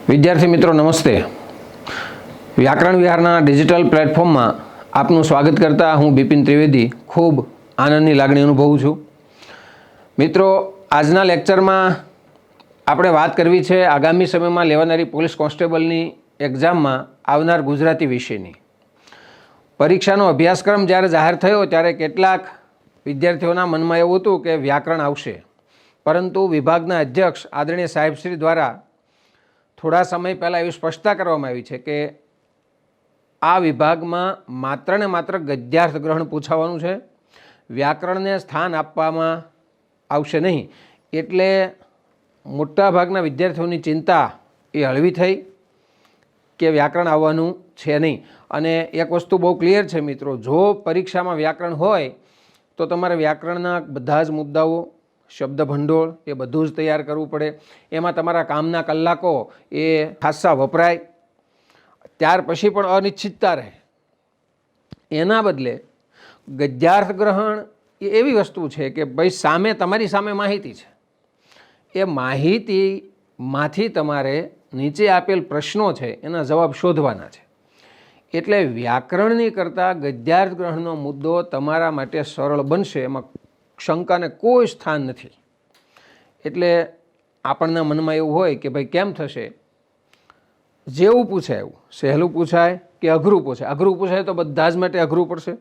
વિદ્યાર્થી મિત્રો નમસ્તે. વ્યાકરણ વિહારના ડિજિટલ પ્લેટફોર્મમાં આપનું સ્વાગત કરતા હું બિપિન ત્રિવેદી ખૂબ આનંદની લાગણી અનુભવું છું. મિત્રો, આજના લેક્ચરમાં આપણે વાત કરવી છે આગામી સમયમાં લેવાનારી પોલીસ કોન્સ્ટેબલની એક્ઝામમાં આવનાર ગુજરાતી વિષયની. પરીક્ષાનો અભ્યાસક્રમ જ્યારે જાહેર થયો ત્યારે કેટલાક વિદ્યાર્થીઓના મનમાં એવું હતું કે વ્યાકરણ આવશે, પરંતુ વિભાગના અધ્યક્ષ આદરણીય સાહેબશ્રી દ્વારા થોડા સમય પહેલાં એવી સ્પષ્ટતા કરવામાં આવી છે કે આ વિભાગમાં માત્ર ને માત્ર ગદ્યાર્થ ગ્રહણ પૂછાવાનું છે, વ્યાકરણને સ્થાન આપવામાં આવશે નહીં. એટલે મોટાભાગના વિદ્યાર્થીઓની ચિંતા એ હળવી થઈ કે વ્યાકરણ આવવાનું છે નહીં. અને એક વસ્તુ બહુ ક્લિયર છે મિત્રો, જો પરીક્ષામાં વ્યાકરણ હોય તો તમારે વ્યાકરણના બધા જ મુદ્દાઓ, શબ્દ ભંડોળ એ બધું જ તૈયાર કરવું પડે. એમાં તમારા કામના કલાકો એ ખાસ્સા વપરાય. ત્યાર પછી પણ અનિશ્ચિતતા રહે. એના બદલે ગદ્યાર્થ ગ્રહણ એ એવી વસ્તુ છે કે ભાઈ સામે તમારી સામે માહિતી છે, એ માહિતીમાંથી તમારે નીચે આપેલ પ્રશ્નો છે એના જવાબ શોધવાના છે. એટલે વ્યાકરણની કરતાં ગદ્યાર્થ ગ્રહણનો મુદ્દો તમારા માટે સરળ બનશે, એમાં શંકાને કોઈ સ્થાન નથી. એટલે આપણના મનમાં એવું હોય કે ભાઈ કેમ થશે, જેવું પૂછાય એવું, સહેલું પૂછાય કે અઘરું પૂછાય. અઘરું પૂછાય તો બધા જ માટે અઘરું પડશે,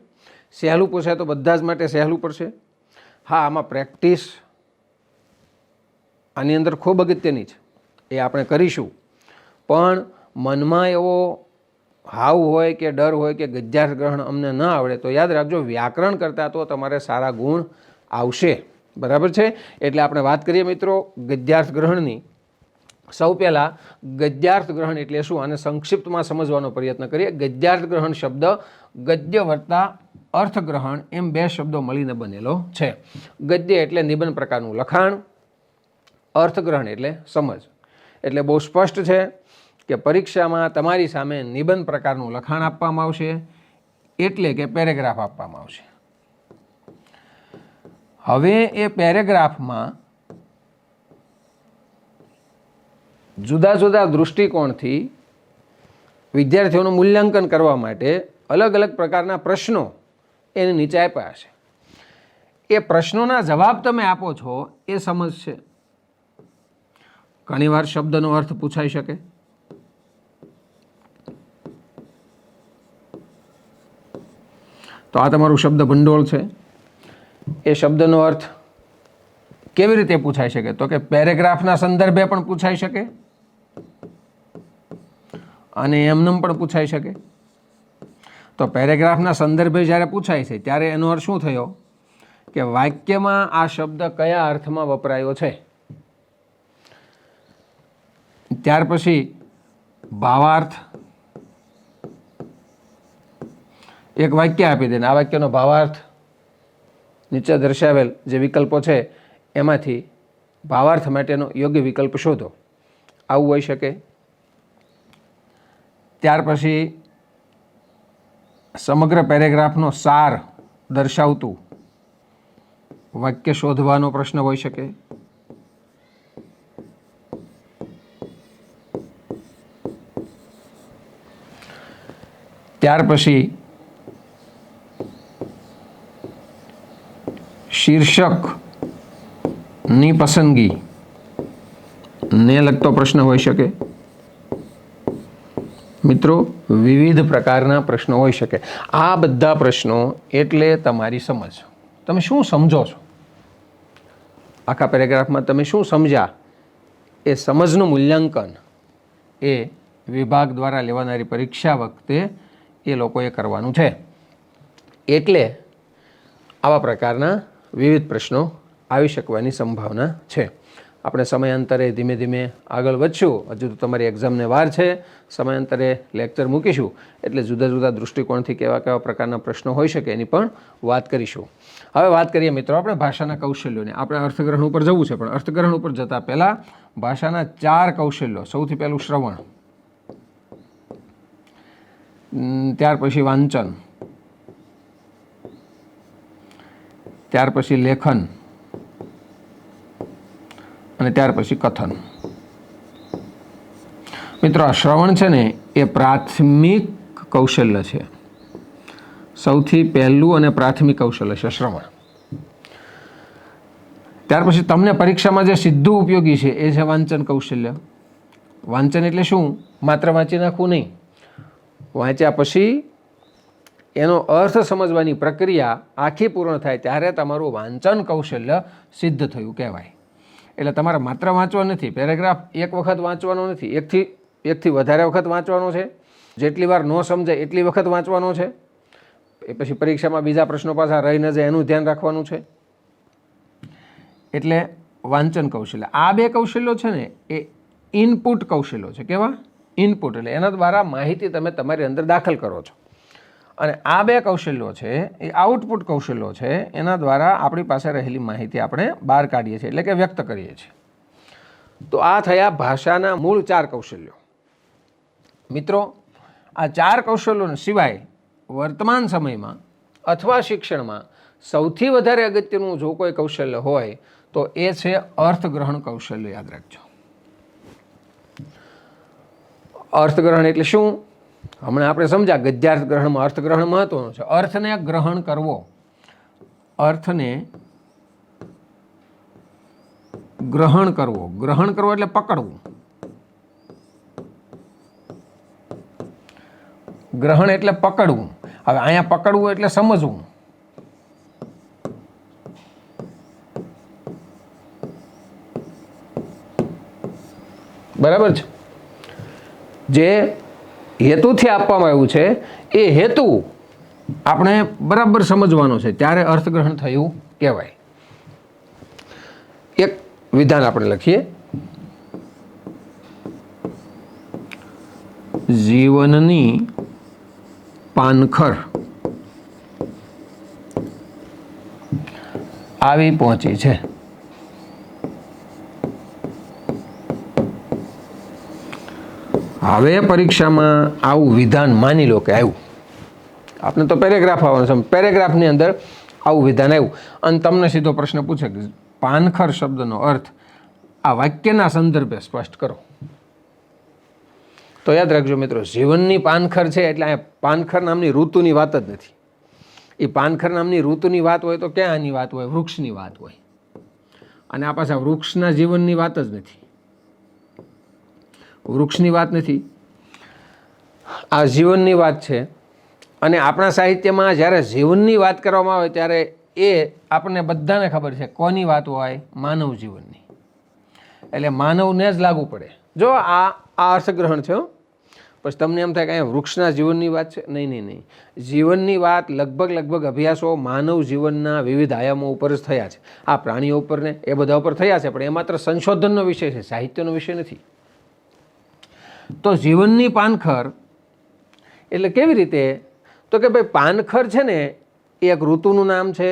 સહેલું પૂછાય તો બધા જ માટે સહેલું પડશે. હા, આમાં પ્રેક્ટિસ આની અંદર ખૂબ અગત્યની છે, એ આપણે કરીશું. પણ મનમાં એવો હાવ હોય કે ડર હોય કે ગદ્યાર્થ ગ્રહણ અમને ન આવડે તો યાદ રાખજો, વ્યાકરણ કરતાં તો તમારે સારા ગુણ આવશે. બરાબર છે? એટલે આપણે વાત કરીએ મિત્રો ગદ્યાર્થ ગ્રહણની. સૌ પહેલાં ગદ્યાર્થ ગ્રહણ એટલે શું, આને સંક્ષિપ્તમાં સમજવાનો પ્રયત્ન કરીએ. ગદ્યાર્થ ગ્રહણ શબ્દ ગદ્ય વત્તા અર્થગ્રહણ એમ બે શબ્દો મળીને બનેલો છે. ગદ્ય એટલે નિબંધ પ્રકારનું લખાણ, અર્થગ્રહણ એટલે સમજ. એટલે બહુ સ્પષ્ટ છે કે પરીક્ષામાં તમારી સામે નિબંધ પ્રકારનું લખાણ આપવામાં આવશે, એટલે કે પેરેગ્રાફ આપવામાં આવશે. હવે એ પેરેગ્રાફમાં જુદા જુદા દૃષ્ટિકોણથી વિદ્યાર્થીઓનું મૂલ્યાંકન કરવા માટે અલગ અલગ પ્રકારના પ્રશ્નો એને નીચે આપ્યા છે. એ પ્રશ્નોના જવાબ તમે આપો છો એ સમજ છે. ઘણીવાર શબ્દનો અર્થ પૂછાઈ શકે. તો આ તમારું શબ્દ ભંડોળ છે. એ શબ્દનો અર્થ કેવી રીતે પૂછાઈ શકે, તો કે પેરેગ્રાફના સંદર્ભે પણ પૂછાઈ શકે અને એમનેમ પણ પૂછાઈ શકે. તો પેરેગ્રાફના સંદર્ભે જ્યારે પૂછાય છે ત્યારે એનો અર્થ શું થયો કે વાક્યમાં આ શબ્દ કયા અર્થમાં વપરાયો છે. ત્યાર પછી ભાવાર્થ, એક વાક્ય આપી દે ને આ વાક્યનો ભાવાર્થ નીચે દર્શાવેલ જે વિકલ્પો છે એમાંથી ભાવાર્થ માટેનો યોગ્ય વિકલ્પ શોધો, આવું હોઈ શકે. ત્યાર પછી સમગ્ર પેરેગ્રાફનો સાર દર્શાવતું વાક્ય શોધવાનો પ્રશ્ન હોઈ શકે. ત્યાર પછી શીર્ષકની પસંદગી ને લગતો પ્રશ્ન હોઈ શકે. મિત્રો, વિવિધ પ્રકારના પ્રશ્નો હોઈ શકે. આ બધા પ્રશ્નો એટલે તમારી સમજ. તમે શું સમજો છો આખા પેરેગ્રાફમાં, તમે શું સમજ્યા, એ સમજનું મૂલ્યાંકન એ વિભાગ દ્વારા લેવાનારી પરીક્ષા વખતે એ લોકોએ કરવાનું છે. એટલે આવા પ્રકારના વિવિધ પ્રશ્નો આવી શકવાની સંભાવના છે. આપણે સમયાંતરે ધીમે ધીમે આગળ વધશું. હજુ તો તમારી એક્ઝામને વાર છે. સમયાંતરે લેક્ચર મૂકીશું એટલે જુદા જુદા દૃષ્ટિકોણથી કેવા કેવા પ્રકારના પ્રશ્નો હોઈ શકે એની પણ વાત કરીશું. હવે વાત કરીએ મિત્રો આપણે ભાષાના કૌશલ્યોને. આપણે અર્થગ્રહણ ઉપર જવું છે, પણ અર્થગ્રહણ ઉપર જતાં પહેલાં ભાષાના 4 કૌશલ્યો. સૌથી પહેલું શ્રવણ, ત્યાર પછી વાંચન, ત્યાર પછી લેખન અને ત્યાર પછી કથન. મિત્રો, આ શ્રવણ છે ને એ પ્રાથમિક કૌશલ્ય છે. સૌથી પહેલું અને પ્રાથમિક કૌશલ્ય છે શ્રવણ. ત્યાર પછી તમને પરીક્ષામાં જે સીધું ઉપયોગી છે એ છે વાંચન કૌશલ્ય. વાંચન એટલે શું? માત્ર વાંચી નાખવું નહીં. વાંચ્યા પછી એનો અર્થ સમજવાની પ્રક્રિયા આખી પૂર્ણ થાય ત્યારે તમારું વાંચન કૌશલ્ય સિદ્ધ થયું કહેવાય. એટલે તમારે માત્ર વાંચવા નથી, પેરેગ્રાફ એક વખત વાંચવાનો નથી, એકથી વધારે વખત વાંચવાનો છે. જેટલી વાર ન સમજાય એટલી વખત વાંચવાનો છે. એ પછી પરીક્ષામાં બીજા પ્રશ્નો પાછા રહી ન જાય એનું ધ્યાન રાખવાનું છે. એટલે વાંચન કૌશલ્ય. આ બે કૌશલ્યો છે ને એ ઇનપુટ કૌશલ્યો છે. કેવા? ઇનપુટ એટલે એના દ્વારા માહિતી તમે તમારી અંદર દાખલ કરો છો. અને આ બે કૌશલ્યો છે એ આઉટપુટ કૌશલ્યો છે. એના દ્વારા આપણી પાસે રહેલી માહિતી આપણે બહાર કાઢીએ છીએ, એટલે કે વ્યક્ત કરીએ છીએ. તો આ થયા ભાષાના મૂળ 4 કૌશલ્યો. મિત્રો, આ 4 કૌશલ્યો સિવાય વર્તમાન સમયમાં અથવા શિક્ષણમાં સૌથી વધારે અગત્યનું જો કોઈ કૌશલ્ય હોય તો એ છે અર્થગ્રહણ કૌશલ્ય. યાદ રાખજો. અર્થગ્રહણ એટલે શું? હમણાં આપણે સમજ્યા ગદ્યાર્થ ગ્રહણમાં અર્થગ્રહણ મહત્વનું છે. અર્થને ગ્રહણ કરવો, અર્થને ગ્રહણ કરવો. ગ્રહણ કરવો એટલે પકડવું. ગ્રહણ એટલે પકડવું. હવે અહીંયા પકડવું એટલે સમજવું. બરાબર છે? જે હેતુથી આપવામાં આવ્યું છે એ હેતુ આપણે બરાબર સમજવાનો છે ત્યારે અર્થગ્રહણ થયું કહેવાય. એક વિધાન આપણે લખીએ. જીવનની પાનખર આવી પહોંચી છે. હવે પરીક્ષામાં આવું વિધાન માની લો કે આવ્યું. આપણે તો પેરેગ્રાફ આવવાનો છે. પેરેગ્રાફની અંદર આવું વિધાન આવ્યું અને તમને સીધો પ્રશ્ન પૂછે કે પાનખર શબ્દનો અર્થ આ વાક્યના સંદર્ભે સ્પષ્ટ કરો. તો યાદ રાખજો મિત્રો, જીવનની પાનખર છે એટલે અહીંયા પાનખર નામની ઋતુની વાત જ નથી. એ પાનખર નામની ઋતુની વાત હોય તો ક્યાં આની વાત હોય? વૃક્ષની વાત હોય. અને આ પાછા વૃક્ષના જીવનની વાત જ નથી. વૃક્ષની વાત નથી, આ જીવનની વાત છે. અને આપણા સાહિત્યમાં જ્યારે જીવનની વાત કરવામાં આવે ત્યારે એ આપણને બધાને ખબર છે કોની વાત હોય? માનવ જીવનની. એટલે માનવને જ લાગુ પડે. જો આ અર્થગ્રહણ છે. પછી તમને એમ થાય કે અહીંયા વૃક્ષના જીવનની વાત છે. નહીં. જીવનની વાત લગભગ અભ્યાસો માનવ જીવનના વિવિધ આયામો ઉપર જ થયા છે. આ પ્રાણીઓ ઉપર ને એ બધા ઉપર થયા છે, પણ એ માત્ર સંશોધનનો વિષય છે, સાહિત્યનો વિષય નથી. તો જીવનની પાનખર એટલે કેવી રીતે? તો કે ભાઈ પાનખર છે ને એ એક ઋતુનું નામ છે.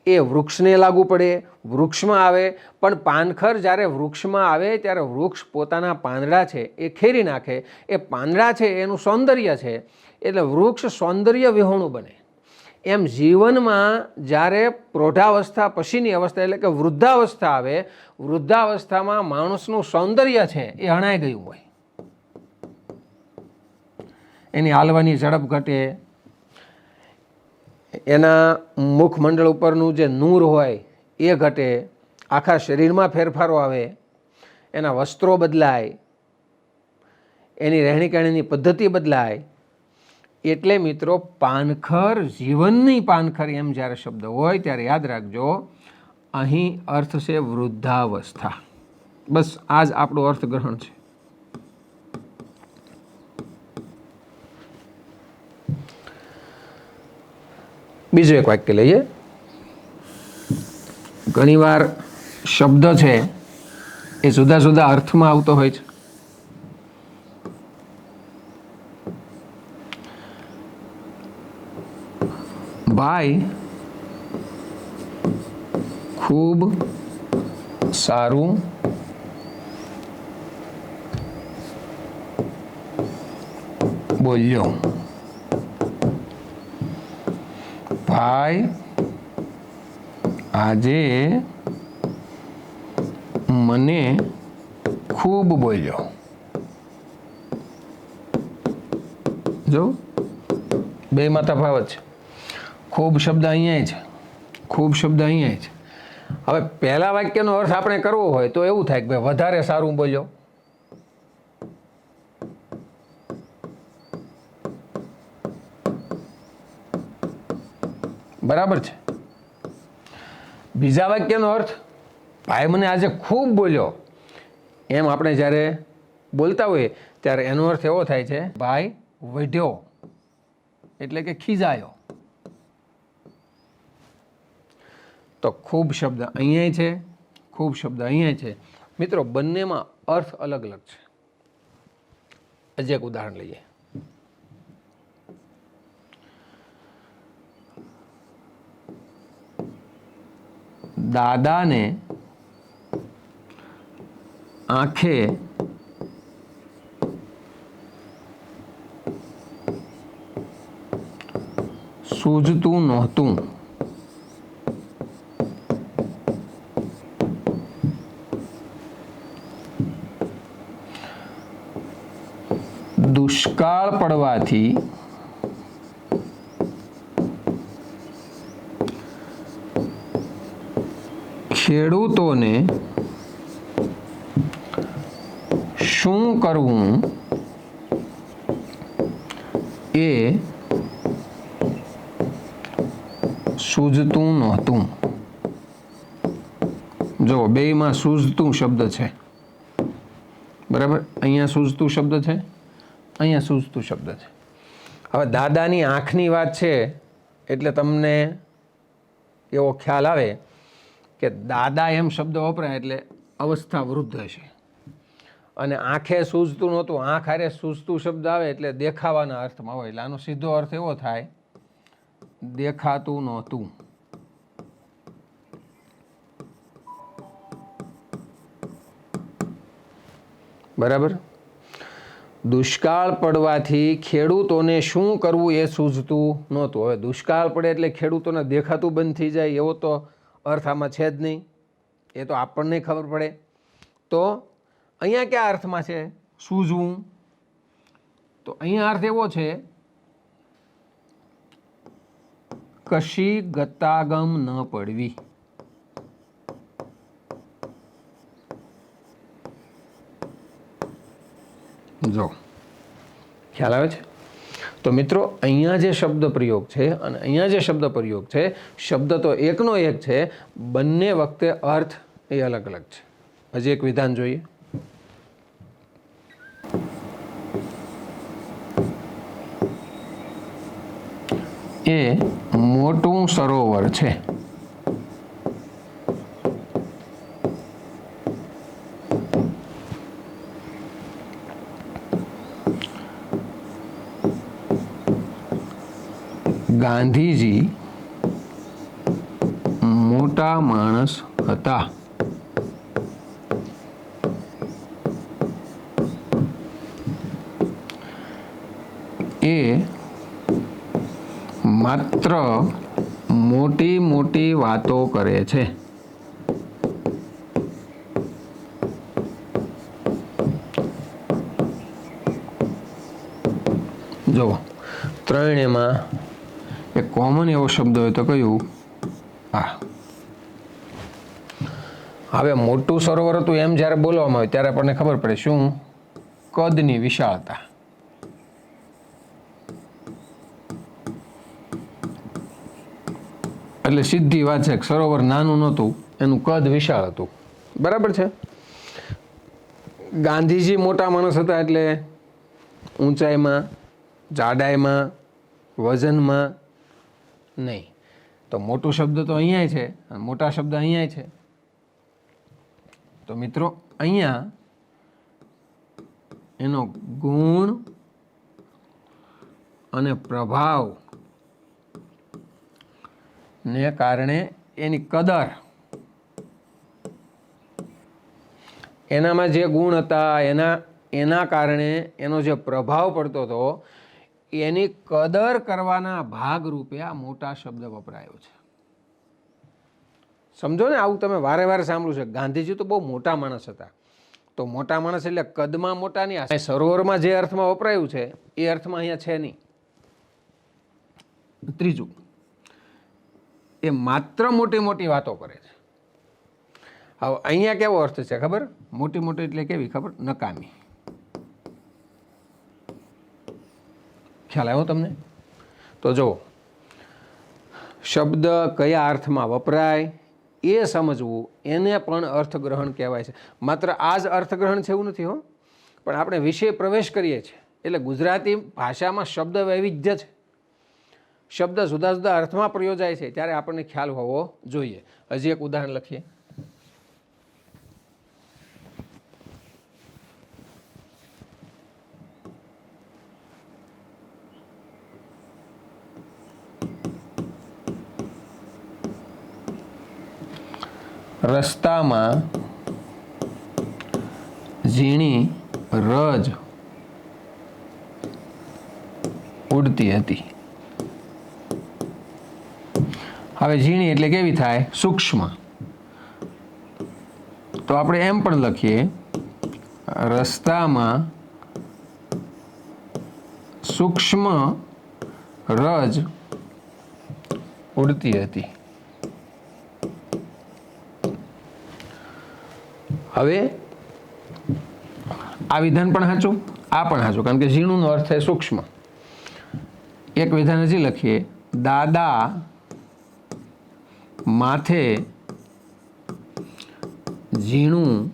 એ વૃક્ષને લાગુ પડે, વૃક્ષમાં આવે. પણ પાનખર જ્યારે વૃક્ષમાં આવે ત્યારે વૃક્ષ પોતાના પાંદડા છે એ ખેરી નાખે. એ પાંદડા છે એનું સૌંદર્ય છે, એટલે વૃક્ષ સૌંદર્ય વિહોણું બને. એમ જીવનમાં જ્યારે પ્રૌઢાવસ્થા પછીની અવસ્થા એટલે કે વૃદ્ધાવસ્થા આવે, વૃદ્ધાવસ્થામાં માણસનું સૌંદર્ય છે એ હણાઈ ગયું હોય. એની હાલવાની ઝડપ ઘટે, એના મુખમંડળ ઉપરનું જે નૂર હોય એ ઘટે, આખા શરીરમાં ફેરફારો આવે, એના વસ્ત્રો બદલાય, એની રહેણી કહેણીની પદ્ધતિ બદલાય. એટલે મિત્રો પાનખર, જીવનની પાનખર એમ જ્યારે શબ્દ હોય ત્યારે યાદ રાખજો અહીં અર્થ છે વૃદ્ધાવસ્થા. બસ આ જ આપણું અર્થગ્રહણ છે. બીજું એક વાક્ય લઈએ. ઘણીવાર શબ્દ છે એ જુદા જુદા અર્થમાં આવતો હોય છે. ભાઈ ખૂબ સારું બોલ્યો. ભાઈ આજે મને ખૂબ બોલ્યો. જો બેમાં તફાવત છે. ખૂબ શબ્દ અહીંયા છે, ખૂબ શબ્દ અહીંયા છે. હવે પહેલા વાક્યનો અર્થ આપણે કરવો હોય તો એવું થાય કે ભાઈ વધારે સારું બોલ્યો, બરાબર છે. બીજા વાક્યનો અર્થ ભાઈ મને આજે ખૂબ બોલ્યો, એમ આપણે જ્યારે બોલતા હોઈએ ત્યારે એનો અર્થ એવો થાય છે ભાઈ વઢ્યો, એટલે કે ખીજાયો. તો ખૂબ શબ્દ અહીંયા છે, ખૂબ શબ્દ અહીંયા છે. મિત્રો બંનેમાં અર્થ અલગ અલગ છે. હજી એક ઉદાહરણ લઈએ. દાદાને આંખે સૂઝતું નહોતું. દુષ્કાળ પડવાથી ખેડૂતોને શું કરવું એ સૂઝતું નહોતું. જો બેયમાં સૂઝતું શબ્દ છે, બરાબર. અહીંયા સૂઝતું શબ્દ છે, અહીંયા સૂઝતું શબ્દ છે. હવે દાદાની આંખની વાત છે એટલે તમને એવો ખ્યાલ આવે કે દાદા એમ શબ્દ વપરાય એટલે અવસ્થા વૃદ્ધ હશે. અને આંખે સૂઝતું નહોતું, આંખ હારે સૂઝતું શબ્દ આવે એટલે દેખાવાના અર્થમાં હોય. એટલે આનો સીધો અર્થ એવો થાય દેખાતું નહોતું. બરાબર. દુષ્કાળ પડવાથી ખેડૂતોને શું કરવું એ સૂઝતું નહોતું. હવે દુષ્કાળ પડે એટલે ખેડૂતોને દેખાતું બંધ થઈ જાય એવો તો અર્થ આમાં છે જ નહીં. એ તો આપણને ખબર પડે. તો અહીંયા કયા અર્થમાં છે સૂઝવું? તો અહીંયા અર્થ એવો છે કશી ગતાગમ ન પડવી. જો ખ્યાલ આવે છે? તો મિત્રો અહીંયા જે શબ્દ પ્રયોગ છે અને અહીંયા જે શબ્દ પ્રયોગ છે, શબ્દ તો એકનો એક છે, બંને વખતે અર્થ એ અલગ અલગ છે. હજી એક વિધાન જોઈએ. એ મોટું સરોવર છે. ગાંધીજી મોટા માણસ હતા. એ માત્ર મોટી મોટી વાતો કરે છે. જો ત્રણેયમાં એક કોમન એવો શબ્દ હોય તો કયું? આ. હવે મોટું સરોવર હતું એમ જ્યારે બોલવામાં આવે ત્યારે આપણને ખબર પડે શું? કદની વિશાળતા. એટલે સીધી વાત છે કે સરોવર નાનું નહોતું, એનું કદ વિશાળ હતું. બરાબર છે. ગાંધીજી મોટા માણસ હતા એટલે ઊંચાઈમાં, જાડાઈમાં, વજનમાં નહીં. તો મોટું શબ્દ તો અહીંયા છે અને મોટા શબ્દ અહીંયા છે. તો મિત્રો અહીંયા એનો ગુણ અને પ્રભાવ ને કારણે એની કદર, એનામાં જે ગુણ હતા એના કારણે એનો જે પ્રભાવ પડતો હતો એની કદર કરવાના ભાગરૂપે આ મોટા શબ્દ વપરાયો છે. સમજો ને, આવું તમે વારે વારે સાંભળ્યું છે. ગાંધીજી તો બહુ મોટા માણસ હતા. તો મોટા માણસ એટલે કદમાં મોટા નહીં. સરોવરમાં જે અર્થમાં વપરાયું છે એ અર્થમાં અહીંયા છે નહીં. ત્રીજું, એ માત્ર મોટી મોટી વાતો કરે છે. હવે અહીંયા કેવો અર્થ છે ખબર? મોટી મોટી એટલે કેવી ખબર? નકામી. ખ્યાલ આવ્યો તમને? તો જુઓ, શબ્દ કયા અર્થમાં વપરાય એ સમજવું, એને પણ અર્થગ્રહણ કહેવાય છે. માત્ર આ જ અર્થગ્રહણ છે એવું નથી હો, પણ આપણે વિષય પ્રવેશ કરીએ છીએ એટલે ગુજરાતી ભાષામાં શબ્દ વૈવિધ્ય છે. શબ્દ જુદા જુદા અર્થમાં પ્રયોજાય છે ત્યારે આપણને ખ્યાલ હોવો જોઈએ. હજી એક ઉદાહરણ લખીએ. રસ્તામાં ઝીણી રજ ઉડતી હતી. હવે ઝીણી એટલે કેવી થાય? સૂક્ષ્મ. તો આપણે એમ પણ લખીએ, રસ્તામાં સૂક્ષ્મ રજ ઉડતી હતી. હવે આ વિધાન પણ સાચું, આ પણ સાચું, કારણ કે ઝીણુંનો અર્થ થાય સૂક્ષ્મ. એક વિધાન હજી લખીએ, દાદા માથે ઝીણું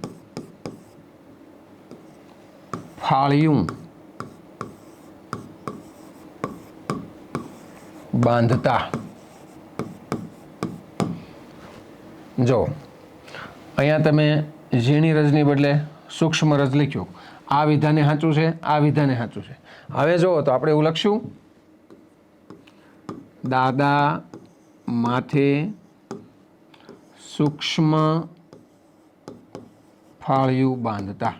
ફાળિયું બાંધતા. જો અહીંયા તમે ઝીણી રજની બદલે સૂક્ષ્મ રજ લખ્યો. આ વિધાને સાચું છે, આ વિધાને સાચું છે. હવે જુઓ તો આપણે એવું લખશું, દાદા માથે સૂક્ષ્મ ફાળિયું બાંધતા.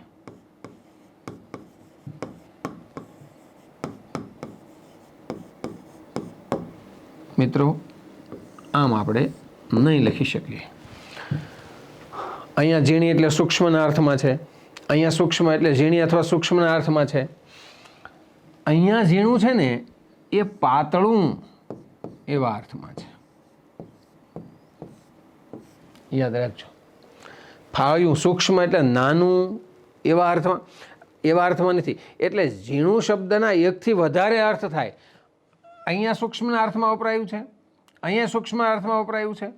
મિત્રો આમ આપણે નહીં લખી શકીએ. અહીંયા ઝીણી એટલે સૂક્ષ્મના અર્થમાં છે, અહીંયા સૂક્ષ્મ એટલે ઝીણી અથવા સૂક્ષ્મના અર્થમાં છે. અહીંયા ઝીણું છે ને એ પાતળું એવા અર્થમાં છે, યાદ રાખજો. ફાળિયું સૂક્ષ્મ એટલે નાનું એવા અર્થમાં નથી. એટલે ઝીણું શબ્દના એકથી વધારે અર્થ થાય. અહીંયા સૂક્ષ્મના અર્થમાં વપરાયું છે, અહીંયા સૂક્ષ્મના અર્થમાં વપરાયું છે,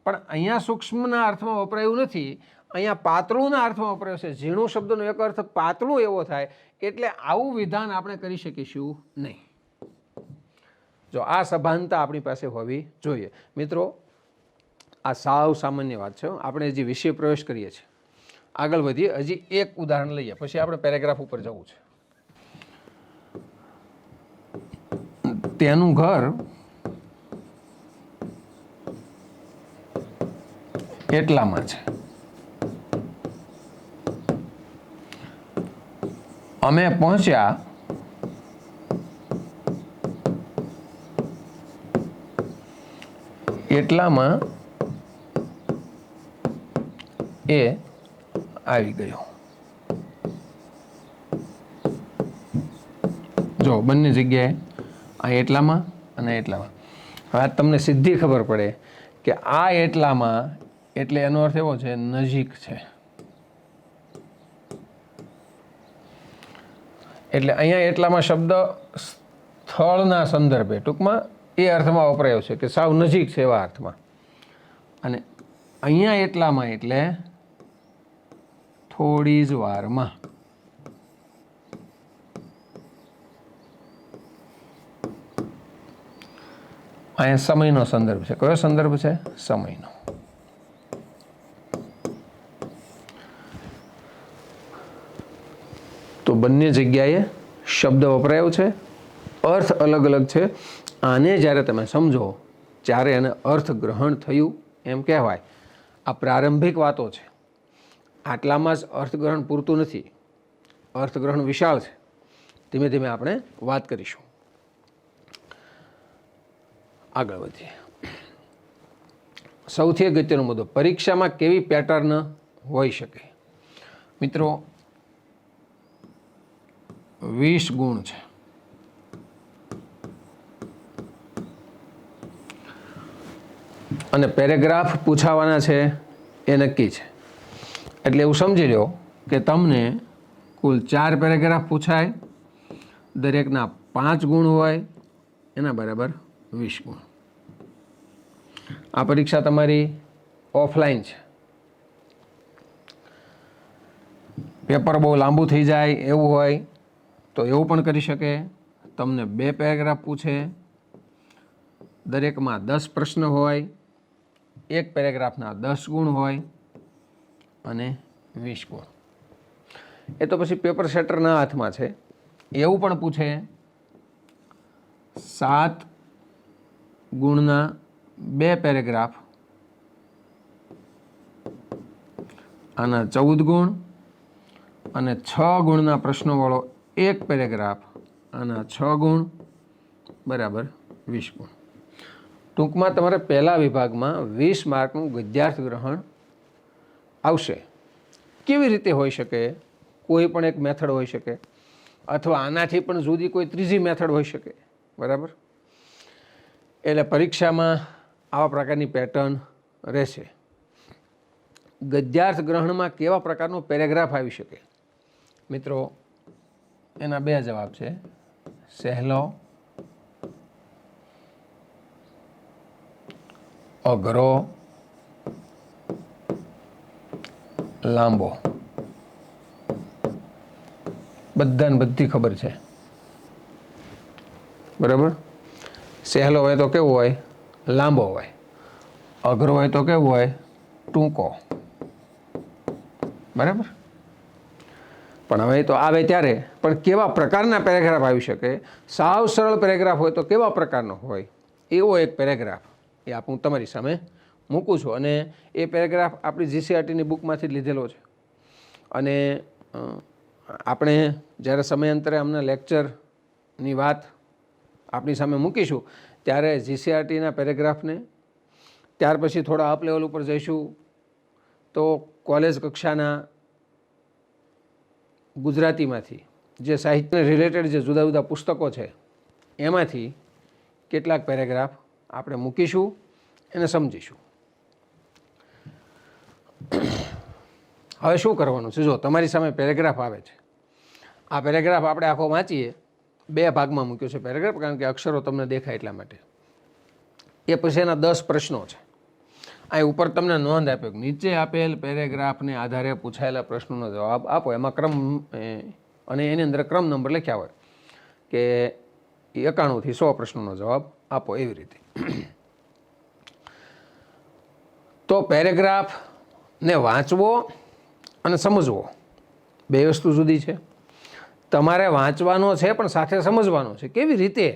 પણ અહીંયા સૂક્ષ્મના અર્થમાં વપરાયું નથી, અહીંયા પાતળુંના અર્થમાં વપરાયું છે. ઝીણું શબ્દનો એક અર્થ પાતળું એવો થાય, એટલે આવું વિધાન આપણે કરી શકીશું નહીં. જો આ સભાનતા આપણી પાસે હોવી જોઈએ. મિત્રો આ સાવ સામાન્ય વાત છે. આપણે હજી વિષય પ્રવેશ કરીએ છીએ, આગળ વધીએ. હજી એક ઉદાહરણ લઈએ, પછી આપણે પેરેગ્રાફ ઉપર જવું છે. તેનું ઘર એટલામાં છે. અમે પહોંચ્યા એટલામાં એ આવી ગયો. જો બંને જગ્યાએ આ એટલામાં અને એટલામાં. હવે તમને સીધી ખબર પડે કે આ એટલામાં એટલે એનો અર્થ એવો છે નજીક છે. એટલે અહીંયા એટલામાં શબ્દ સ્થળના સંદર્ભે ટૂંકમાં એ અર્થમાં વપરાયો છે કે સાવ નજીક છે એવા અર્થમાં. અને અહીંયા એટલામાં એટલે થોડી જ વારમાં. અહીંયા સમયનો સંદર્ભ છે. કયો સંદર્ભ છે? સમયનો. તો બંને જગ્યાએ શબ્દ વપરાયો છે, અર્થ અલગ અલગ છે. આને જ્યારે તમે સમજો ત્યારે એને અર્થગ્રહણ થયું એમ કહેવાય. આ પ્રારંભિક વાતો છે, આટલામાં જ અર્થગ્રહણ પૂરતું નથી. અર્થગ્રહણ વિશાળ છે. ધીમે ધીમે આપણે વાત કરીશું. આગળ વધીએ. સૌથી અગત્યનો મુદ્દો, પરીક્ષામાં કેવી પેટર્ન હોઈ શકે? મિત્રો 20 ગુણ છે. અને પેરેગ્રાફ પૂછાવાના છે એ નક્કી છે. એટલે એવું સમજી લો કે તમને કુલ 4 પેરેગ્રાફ પૂછાય, દરેકના 5 ગુણ હોય, એના બરાબર 20 ગુણ. આ પરીક્ષા તમારી ઓફલાઈન છે. પેપર બહુ લાંબુ થઈ જાય એવું હોય તો એવું પણ કરી શકે. તમને 2 પેરેગ્રાફ પૂછે, દરેકમાં 10 પ્રશ્ન હોય, એક પેરેગ્રાફના 10 ગુણ હોય અને 20 ગુણ. એ તો પછી પેપર સેટરના હાથમાં છે. એવું પણ પૂછે 7 ગુણના 2 પેરેગ્રાફ, આના 14 ગુણ, અને 6 ગુણના પ્રશ્નોવાળો એક પેરેગ્રાફ, આના 6 ગુણ બરાબર 20 ગુણ. ટૂંકમાં તમારે પહેલા વિભાગમાં 20 માર્કનું ગદ્યાર્થ ગ્રહણ આવશે. કેવી રીતે હોઈ શકે? કોઈ પણ એક મેથડ હોઈ શકે, અથવા આનાથી પણ જુદી કોઈ ત્રીજી મેથડ હોઈ શકે. બરાબર? એટલે પરીક્ષામાં આવા પ્રકારની પેટર્ન રહેશે. ગદ્યાર્થ ગ્રહણમાં કેવા પ્રકારનો પેરેગ્રાફ આવી શકે? મિત્રો, એના 2 જવાબ છે: સહેલો, અઘરો, લાંબો. બધાને બધી ખબર છે. બરાબર? સહેલો હોય તો કેવો હોય? લાંબો હોય. અઘરો હોય તો કેવો હોય? ટૂંકો. બરાબર? પણ હવે તો આવે ત્યારે પણ કેવા પ્રકારના પેરેગ્રાફ આવી શકે? સાવ સરળ પેરેગ્રાફ હોય તો કેવા પ્રકારનો હોય? એવો એક પેરેગ્રાફ એ હું તમારી સામે મૂકું છું. અને એ પેરેગ્રાફ આપણી જીસીઆરટીની બુકમાંથી જ લીધેલો છે. અને આપણે જ્યારે સમયાંતરે આમના લેક્ચરની વાત આપણી સામે મૂકીશું ત્યારે જીસીઆરટીના પેરેગ્રાફને, ત્યાર પછી થોડા અપ લેવલ ઉપર જઈશું તો કોલેજ કક્ષાના ગુજરાતીમાંથી જે સાહિત્યને રિલેટેડ જે જુદા જુદા પુસ્તકો છે એમાંથી કેટલાક પેરેગ્રાફ આપણે મૂકીશું, એને સમજીશું. હવે શું કરવાનું છે? જો તમારી સામે પેરેગ્રાફ આવે છે, આ પેરેગ્રાફ આપણે આખો વાંચીએ. 2 ભાગમાં મૂક્યો છે પેરેગ્રાફ, કારણ કે અક્ષરો તમને દેખાય એટલા માટે. એ પછી એના 10 પ્રશ્નો છે. અહીં ઉપર તમને નોંધ આપે, નીચે આપેલ પેરેગ્રાફને આધારે પૂછાયેલા પ્રશ્નોનો જવાબ આપો. એમાં ક્રમ અને એની અંદર ક્રમ નંબર લખ્યા હોય કે 91 થી 100 પ્રશ્નોનો જવાબ આપો, એવી રીતે. તો પેરેગ્રાફને વાંચવો અને સમજવો 2 વસ્તુ જુદી છે. તમારે વાંચવાનો છે પણ સાથે સમજવાનો છે. કેવી રીતે?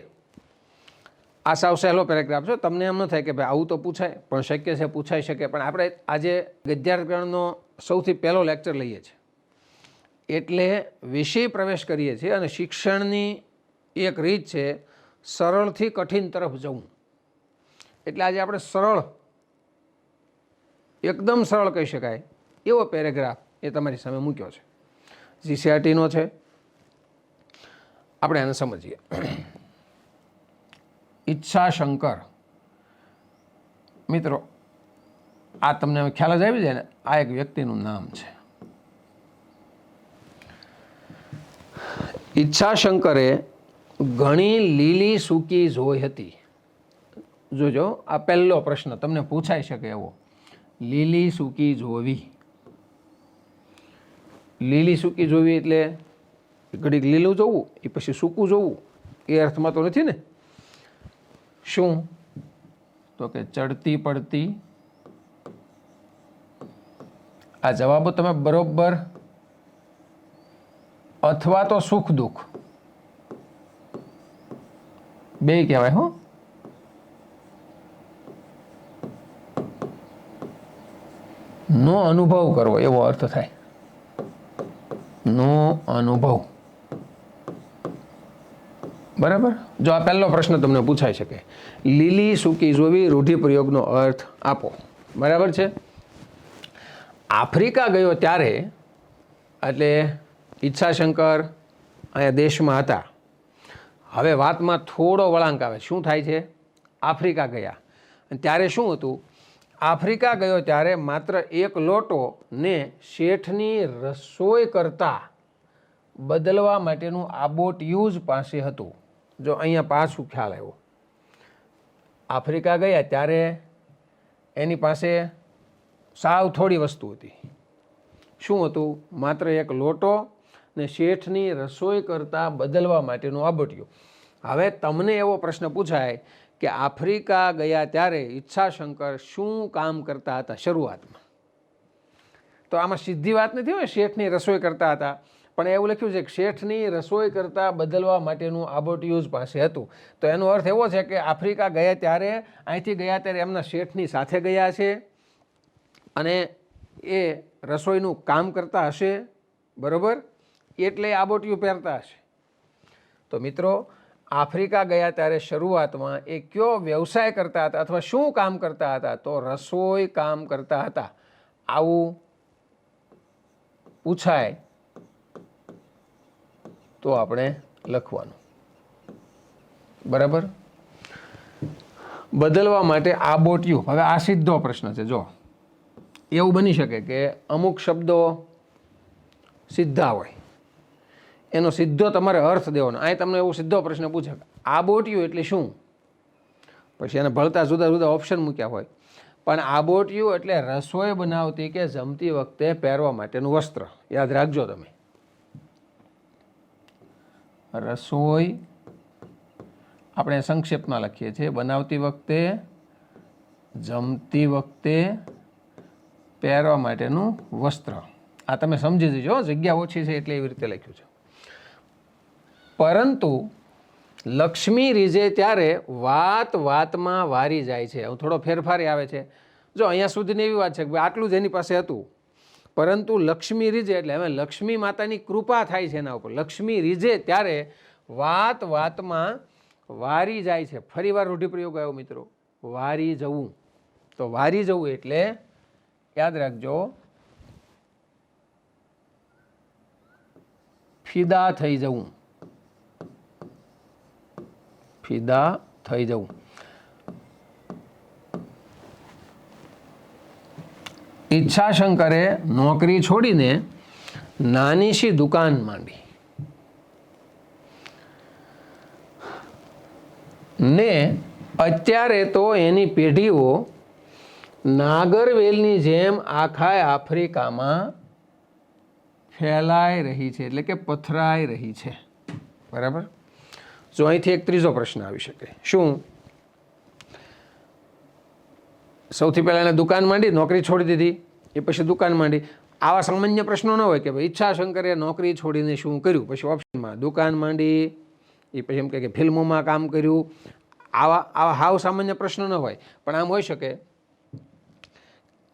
આ સાવ સહેલો પેરેગ્રાફ છે. તમને એમ ન થાય કે ભાઈ આવું તો પૂછાય, પણ શક્ય છે, પૂછાઈ શકે. પણ આપણે આજે ગદ્યાર્થ ગ્રહણનો સૌથી પહેલો લેક્ચર લઈએ છીએ, એટલે વિષય પ્રવેશ કરીએ છીએ. અને શિક્ષણની એક રીત છે સરળથી કઠિન તરફ જવું. એટલે આજે આપણે સરળ, એકદમ સરળ કહી શકાય એવો પેરેગ્રાફ એ તમારી સામે મૂક્યો છે. જીસીઆરટીનો છે. આપણે એને સમજીએ. ઈચ્છાશંકર. મિત્રો, આ તમને ખ્યાલ જ આવી જાય ને, આ એક વ્યક્તિનું નામ છે. ઈચ્છાશંકરે ઘણી લીલી સૂકી જોઈ હતી. જોજો, આ પહેલો પ્રશ્ન તમને પૂછાઈ શકે એવો. લીલી સૂકી જોવી. લીલી સૂકી જોવી એટલે ઘડીક લીલું જોવું, એ પછી સૂકું જોવું, એ અર્થમાં તો નથી ને. શું? તો કે ચડતી પડતી. આ જવાબો તમે બરોબર, અથવા તો સુખ દુઃખ બે કહેવાય. હો, નો અનુભવ કરવો એવો અર્થ થાય. નો અનુભવ. બરાબર? જો આ પહેલો પ્રશ્ન તમને પૂછાઈ શકે, લીલી સૂકી જોવી, રૂઢિપ્રયોગનો અર્થ આપો. બરાબર છે? આફ્રિકા ગયો ત્યારે, એટલે ઈચ્છાશંકર અહીંયા દેશમાં હતા. હવે વાતમાં થોડો વળાંક આવે. શું થાય છે? આફ્રિકા ગયા અને ત્યારે શું હતું આફ્રિકા ગયો ત્યારે માત્ર એક લોટો ને શેઠની રસોઈ કરતા બદલવા માટેનું આબોટિયું પાસે હતું. જો અહીંયા પાછું ખ્યાલ આવ્યો. આફ્રિકા ગયા ત્યારે એની પાસે સાવ થોડી વસ્તુ હતી. શું હતું? માત્ર એક લોટો ને શેઠની રસોઈ કરતાં બદલવા માટેનું આબોટિયું. હવે તમને એવો પ્રશ્ન પૂછાય કે આફ્રિકા ગયા ત્યારે ઈચ્છાશંકર શું કામ કરતા હતા શરૂઆતમાં? તો આમાં સીધી વાત નથી હોય શેઠની રસોઈ કરતા હતા, પણ એવું લખ્યું છે કે શેઠની રસોઈ કરતાં બદલવા માટેનું આબોટિયું પાસે હતું. તો એનો અર્થ એવો છે કે આફ્રિકા ગયા ત્યારે અહીંથી ગયા ત્યારે એમના શેઠની સાથે ગયા છે અને એ રસોઈનું કામ કરતા હશે, બરાબર? એટલે આબોટિયું પહેરતા હશે. તો મિત્રો, આફ્રિકા ગયા ત્યારે શરૂઆતમાં એ કયો વ્યવસાય કરતા હતા અથવા શું કામ કરતા હતા? તો રસોઈ કામ કરતા હતા. આવું પૂછાય તો આપણે લખવાનું, બરાબર? બદલવા માટે આબોટિયું. હવે આ સીધો પ્રશ્ન છે. જો એવું બની શકે કે અમુક શબ્દો સીધા હોય, એનો સીધો તમારે અર્થ દેવાનો. અહીં તમને એવો સીધો પ્રશ્ન પૂછે આબોટિયું એટલે શું, પછી એને ભળતા જુદા જુદા ઓપ્શન મૂક્યા હોય. પણ આબોટિયું એટલે રસોઈ બનાવતી કે જમતી વખતે પહેરવા માટેનું વસ્ત્ર. યાદ રાખજો તમે. રસોઈ આપણે સંક્ષેપમાં લખીએ છીએ, બનાવતી વખતે, જમતી વખતે પહેરવા માટેનું વસ્ત્ર. આ તમે સમજી દેજો, જગ્યા ઓછી છે એટલે એવી રીતે લખ્યું છે. પરંતુ લક્ષ્મી રીઝે ત્યારે વાત વાતમાં વારી જાય છે. હવે થોડો ફેરફાર આવે છે. જો અહીંયા સુધીની એવી વાત છે કે આટલું જ એની પાસે હતું, પરંતુ લક્ષ્મી રીઝે એટલે હવે લક્ષ્મી માતાની કૃપા થાય છે એના ઉપર. લક્ષ્મી રીઝે ત્યારે વાત વાતમાં વારી જાય છે. ફરી વાર રૂઢિપ્રયોગ આવ્યો મિત્રો, વારી જવું. તો વારી જવું એટલે યાદ રાખજો ફિદા થઈ જવું. ફિદા થઈ જવું. ઈચ્છાશંકરે નોકરી છોડીને નાની સી દુકાન માંડી ને અત્યારે તો એની પેઢીઓ નાગરવેલની જેમ આખા આફ્રિકામાં ફેલાઈ રહી છે, એટલે કે પથરાઈ રહી છે, બરાબર? જો અહીંથી એક ત્રીજો પ્રશ્ન આવી શકે. શું? સૌથી પહેલાં એને દુકાન માંડી, નોકરી છોડી દીધી, એ પછી દુકાન માંડી. આવા સામાન્ય પ્રશ્નો ન હોય કે ભાઈ ઈચ્છાશંકરે નોકરી છોડીને શું કર્યું, પછી ઓપ્શનમાં દુકાન માંડી, એ પછી એમ કે ફિલ્મોમાં કામ કર્યું. આવા હાવ સામાન્ય પ્રશ્નો ન હોય, પણ આમ હોઈ શકે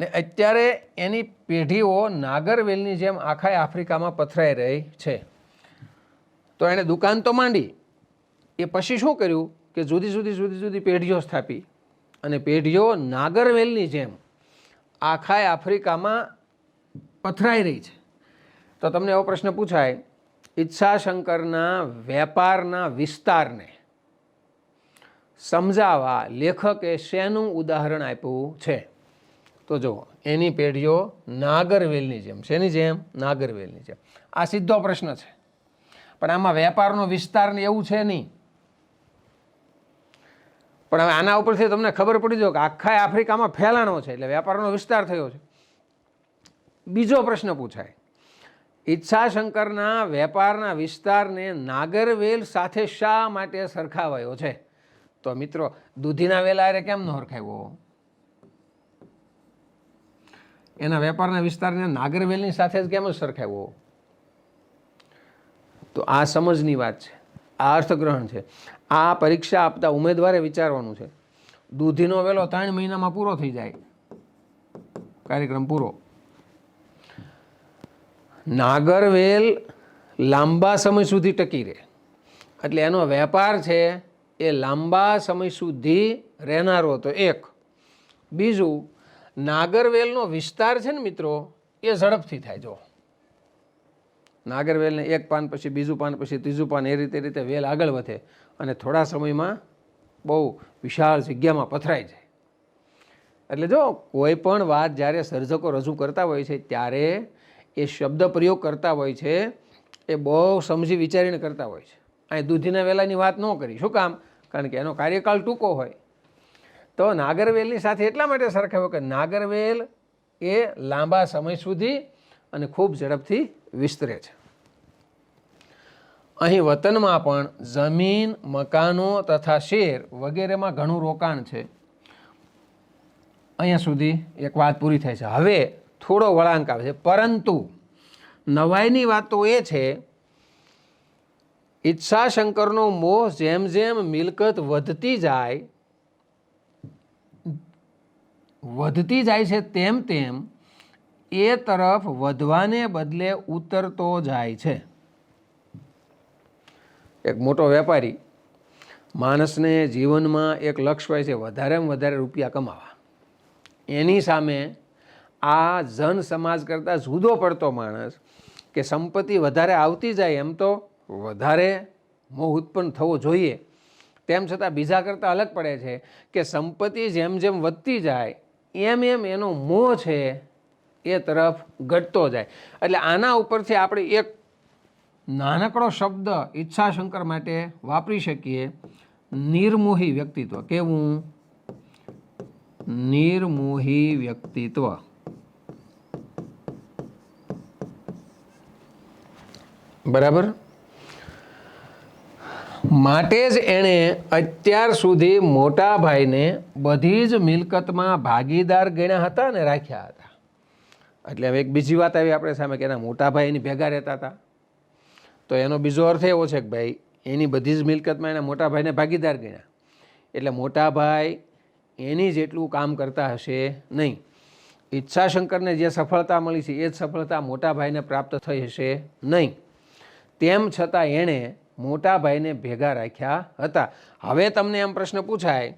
ને અત્યારે એની પેઢીઓ નાગરવેલની જેમ આખા આફ્રિકામાં પથરાઈ રહી છે. તો એણે દુકાન તો માંડી, એ પછી શું કર્યું કે જુદી જુદી પેઢીઓ સ્થાપી અને પેઢીઓ નાગરવેલની જેમ આખા આફ્રિકામાં પથરાઈ રહી છે. તો તમને એવો પ્રશ્ન પૂછાય, ઈચ્છાશંકરના વેપારના વિસ્તારને સમજાવવા લેખકે શેનું ઉદાહરણ આપ્યું છે? તો જો એની પેઢીઓ નાગરવેલની જેમ. શેની જેમ? નાગરવેલની જેમ. આ સીધો પ્રશ્ન છે, પણ આમાં વેપારનો વિસ્તારને એવું છે નહીં. પણ હવે આના ઉપરથી તમને ખબર પડી જાય કે આખા આફ્રિકામાં ફેલાણો છે એટલે વેપારનો વિસ્તાર થયો છે. બીજો પ્રશ્ન પૂછાય, ઈચ્છાશંકરના વેપારના વિસ્તારને નાગરવેલ સાથે શા માટે સરખાવાયો છે? તો મિત્રો, દૂધીના વેલા હારે કેમ ન સરખાવ્યો? એના વેપારના વિસ્તારને નાગરવેલની સાથે જ કેમ જ સરખાવ્યો? તો આ સમજની વાત છે, આ અર્થગ્રહણ છે. આ પરીક્ષા આપતા ઉમેદવારે વિચારવાનું છે. દૂધીનો વેલો 3 મહિનામાં પૂરો થઈ જાય, કાર્યક્રમ પૂરો. નાગરવેલ લાંબા સમય સુધી ટકી રહે, એટલે એનો વેપાર છે એ લાંબા સમય સુધી રહેનારો હતો, એક. બીજું, નાગરવેલનો વિસ્તાર છે ને મિત્રો, એ ઝડપથી થાય. જો નાગરવેલને એક પાન પછી બીજું પાન પછી ત્રીજું પાન, એ રીતે વેલ આગળ વધે અને થોડા સમયમાં બહુ વિશાળ જગ્યામાં પથરાઈ જાય. એટલે જો કોઈ પણ વાત જ્યારે સર્જકો રજૂ કરતા હોય છે ત્યારે એ શબ્દ પ્રયોગ કરતા હોય છે એ બહુ સમજી વિચારીને કરતા હોય છે. અહીં દૂધીના વેલાની વાત ન કરી. શું કામ? કારણ કે એનો કાર્યકાળ ટૂંકો હોય. તો નાગરવેલની સાથે એટલા માટે સરખાવ્યો કે નાગરવેલ એ લાંબા સમય સુધી અને ખૂબ ઝડપથી વિસ્તરે છે. અહીં વતનમાં પણ જમીન, મકાનો તથા શેર વગેરેમાં ઘણું રોકાણ છે. અહીંયા સુધી એક વાત પૂરી થાય છે. હવે થોડો વળાંક આવે છે, પરંતુ નવાઈની વાત તો એ છે ઈચ્છાશંકરનો મોહ જેમ જેમ મિલકત વધતી જાય છે તેમ તેમ એ તરફ વધવાને બદલે ઉતરતો જાય છે. એક મોટો વેપારી માણસને જીવનમાં એક લક્ષ્ય હોય છે વધારેમાં વધારે રૂપિયા કમાવા. એની સામે આ જન સમાજ કરતાં જુદો પડતો માણસ કે સંપત્તિ વધારે આવતી જાય એમ તો વધારે મોહ ઉત્પન્ન થવો જોઈએ, તેમ છતાં બીજા કરતાં અલગ પડે છે કે સંપત્તિ જેમ જેમ વધતી જાય એમ એમ એનો મોહ છે એ તરફ ઘટતો જાય. એટલે આના ઉપરથી આપણે એક નાનકડો શબ્દ ઈચ્છાશંકર માટે વાપરી શકીએ, નિર્મોહી વ્યક્તિત્વ. કેવું? નિર્મોહી વ્યક્તિત્વ. બરાબર. માટે જ એણે અત્યાર સુધી મોટા ભાઈને બધી જ મિલકતમાં ભાગીદાર ગણ્યા હતા અને રાખ્યા હતા. એટલે હવે એક બીજી વાત આવી આપણે સામે કે એના મોટા ભાઈ એની ભેગા રહેતા હતા. તો એનો બીજો અર્થ એવો છે કે ભાઈ એની બધી જ મિલકતમાં એના મોટા ભાઈને ભાગીદાર ગણ્યા. એટલે મોટા ભાઈ એની જેટલું કામ કરતા હશે નહીં. ઈચ્છાશંકરને જે સફળતા મળી છે એ જ સફળતા મોટા ભાઈને પ્રાપ્ત થઈ હશે નહીં. તેમ છતાં એણે મોટા ભાઈને ભેગા રાખ્યા હતા. હવે તમને એમ પ્રશ્ન પૂછાય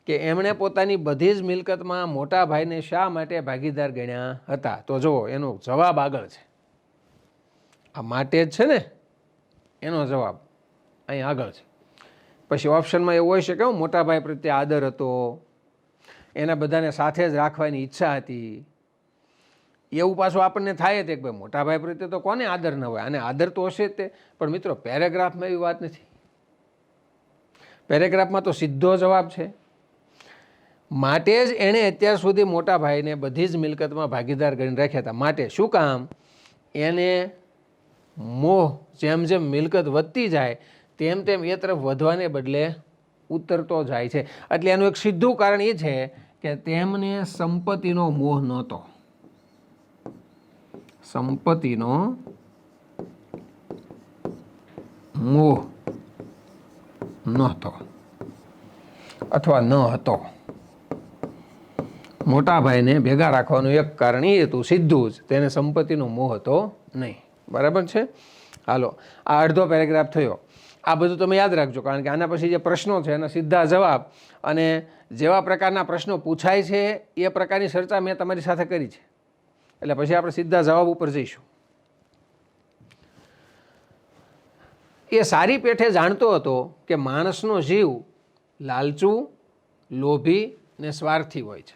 કે એમણે પોતાની બધી જ મિલકતમાં મોટા ભાઈને શા માટે ભાગીદાર ગણ્યા હતા? તો જુઓ એનો જવાબ આગળ છે. આ માટે જ છે ને એનો જવાબ અહીં આગળ છે. પછી ઓપ્શનમાં એવું હોઈ શકે મોટા ભાઈ પ્રત્યે આદર હતો, એના બધાને સાથે જ રાખવાની ઈચ્છા હતી. એવું પાછું આપણને થાય છે કે ભાઈ મોટા ભાઈ પ્રત્યે તો કોને આદર ન હોય, અને આદર તો હશે જ તે. પણ મિત્રો પેરેગ્રાફમાં એવી વાત નથી. પેરેગ્રાફમાં તો સીધો જવાબ છે. માટે જ એણે અત્યાર સુધી મોટા ભાઈને બધી જ મિલકતમાં ભાગીદાર ગણી રાખ્યા હતા. માટે શું કામ? એને મોહ જેમ જેમ મિલકત વધતી જાય તેમ તેમ એ તરફ વધવાને બદલે ઉતરતો જાય છે. એટલે એનું એક સીધું કારણ એ છે કે તેમને સંપત્તિનો મોહ નહોતો. સંપત્તિનો મોહ નહોતો અથવા ન હતો. મોટા ભાઈને ભેગા રાખવાનું એક કારણ એ હતું સીધું જ, તેને સંપત્તિનો મોહ હતો નહીં. બરાબર છે? હાલો, આ અડધો પેરેગ્રાફ થયો. આ બધું તમે યાદ રાખજો, કારણ કે આના પછી જે પ્રશ્નો છે એના સીધા જવાબ અને જેવા પ્રકારના પ્રશ્નો પૂછાય છે એ પ્રકારની ચર્ચા મેં તમારી સાથે કરી છે. એટલે પછી આપણે સીધા જવાબ ઉપર જઈશું. એ સારી પેઠે જાણતો હતો કે માણસનો જીવ લાલચુ, લોભી ને સ્વાર્થી હોય છે.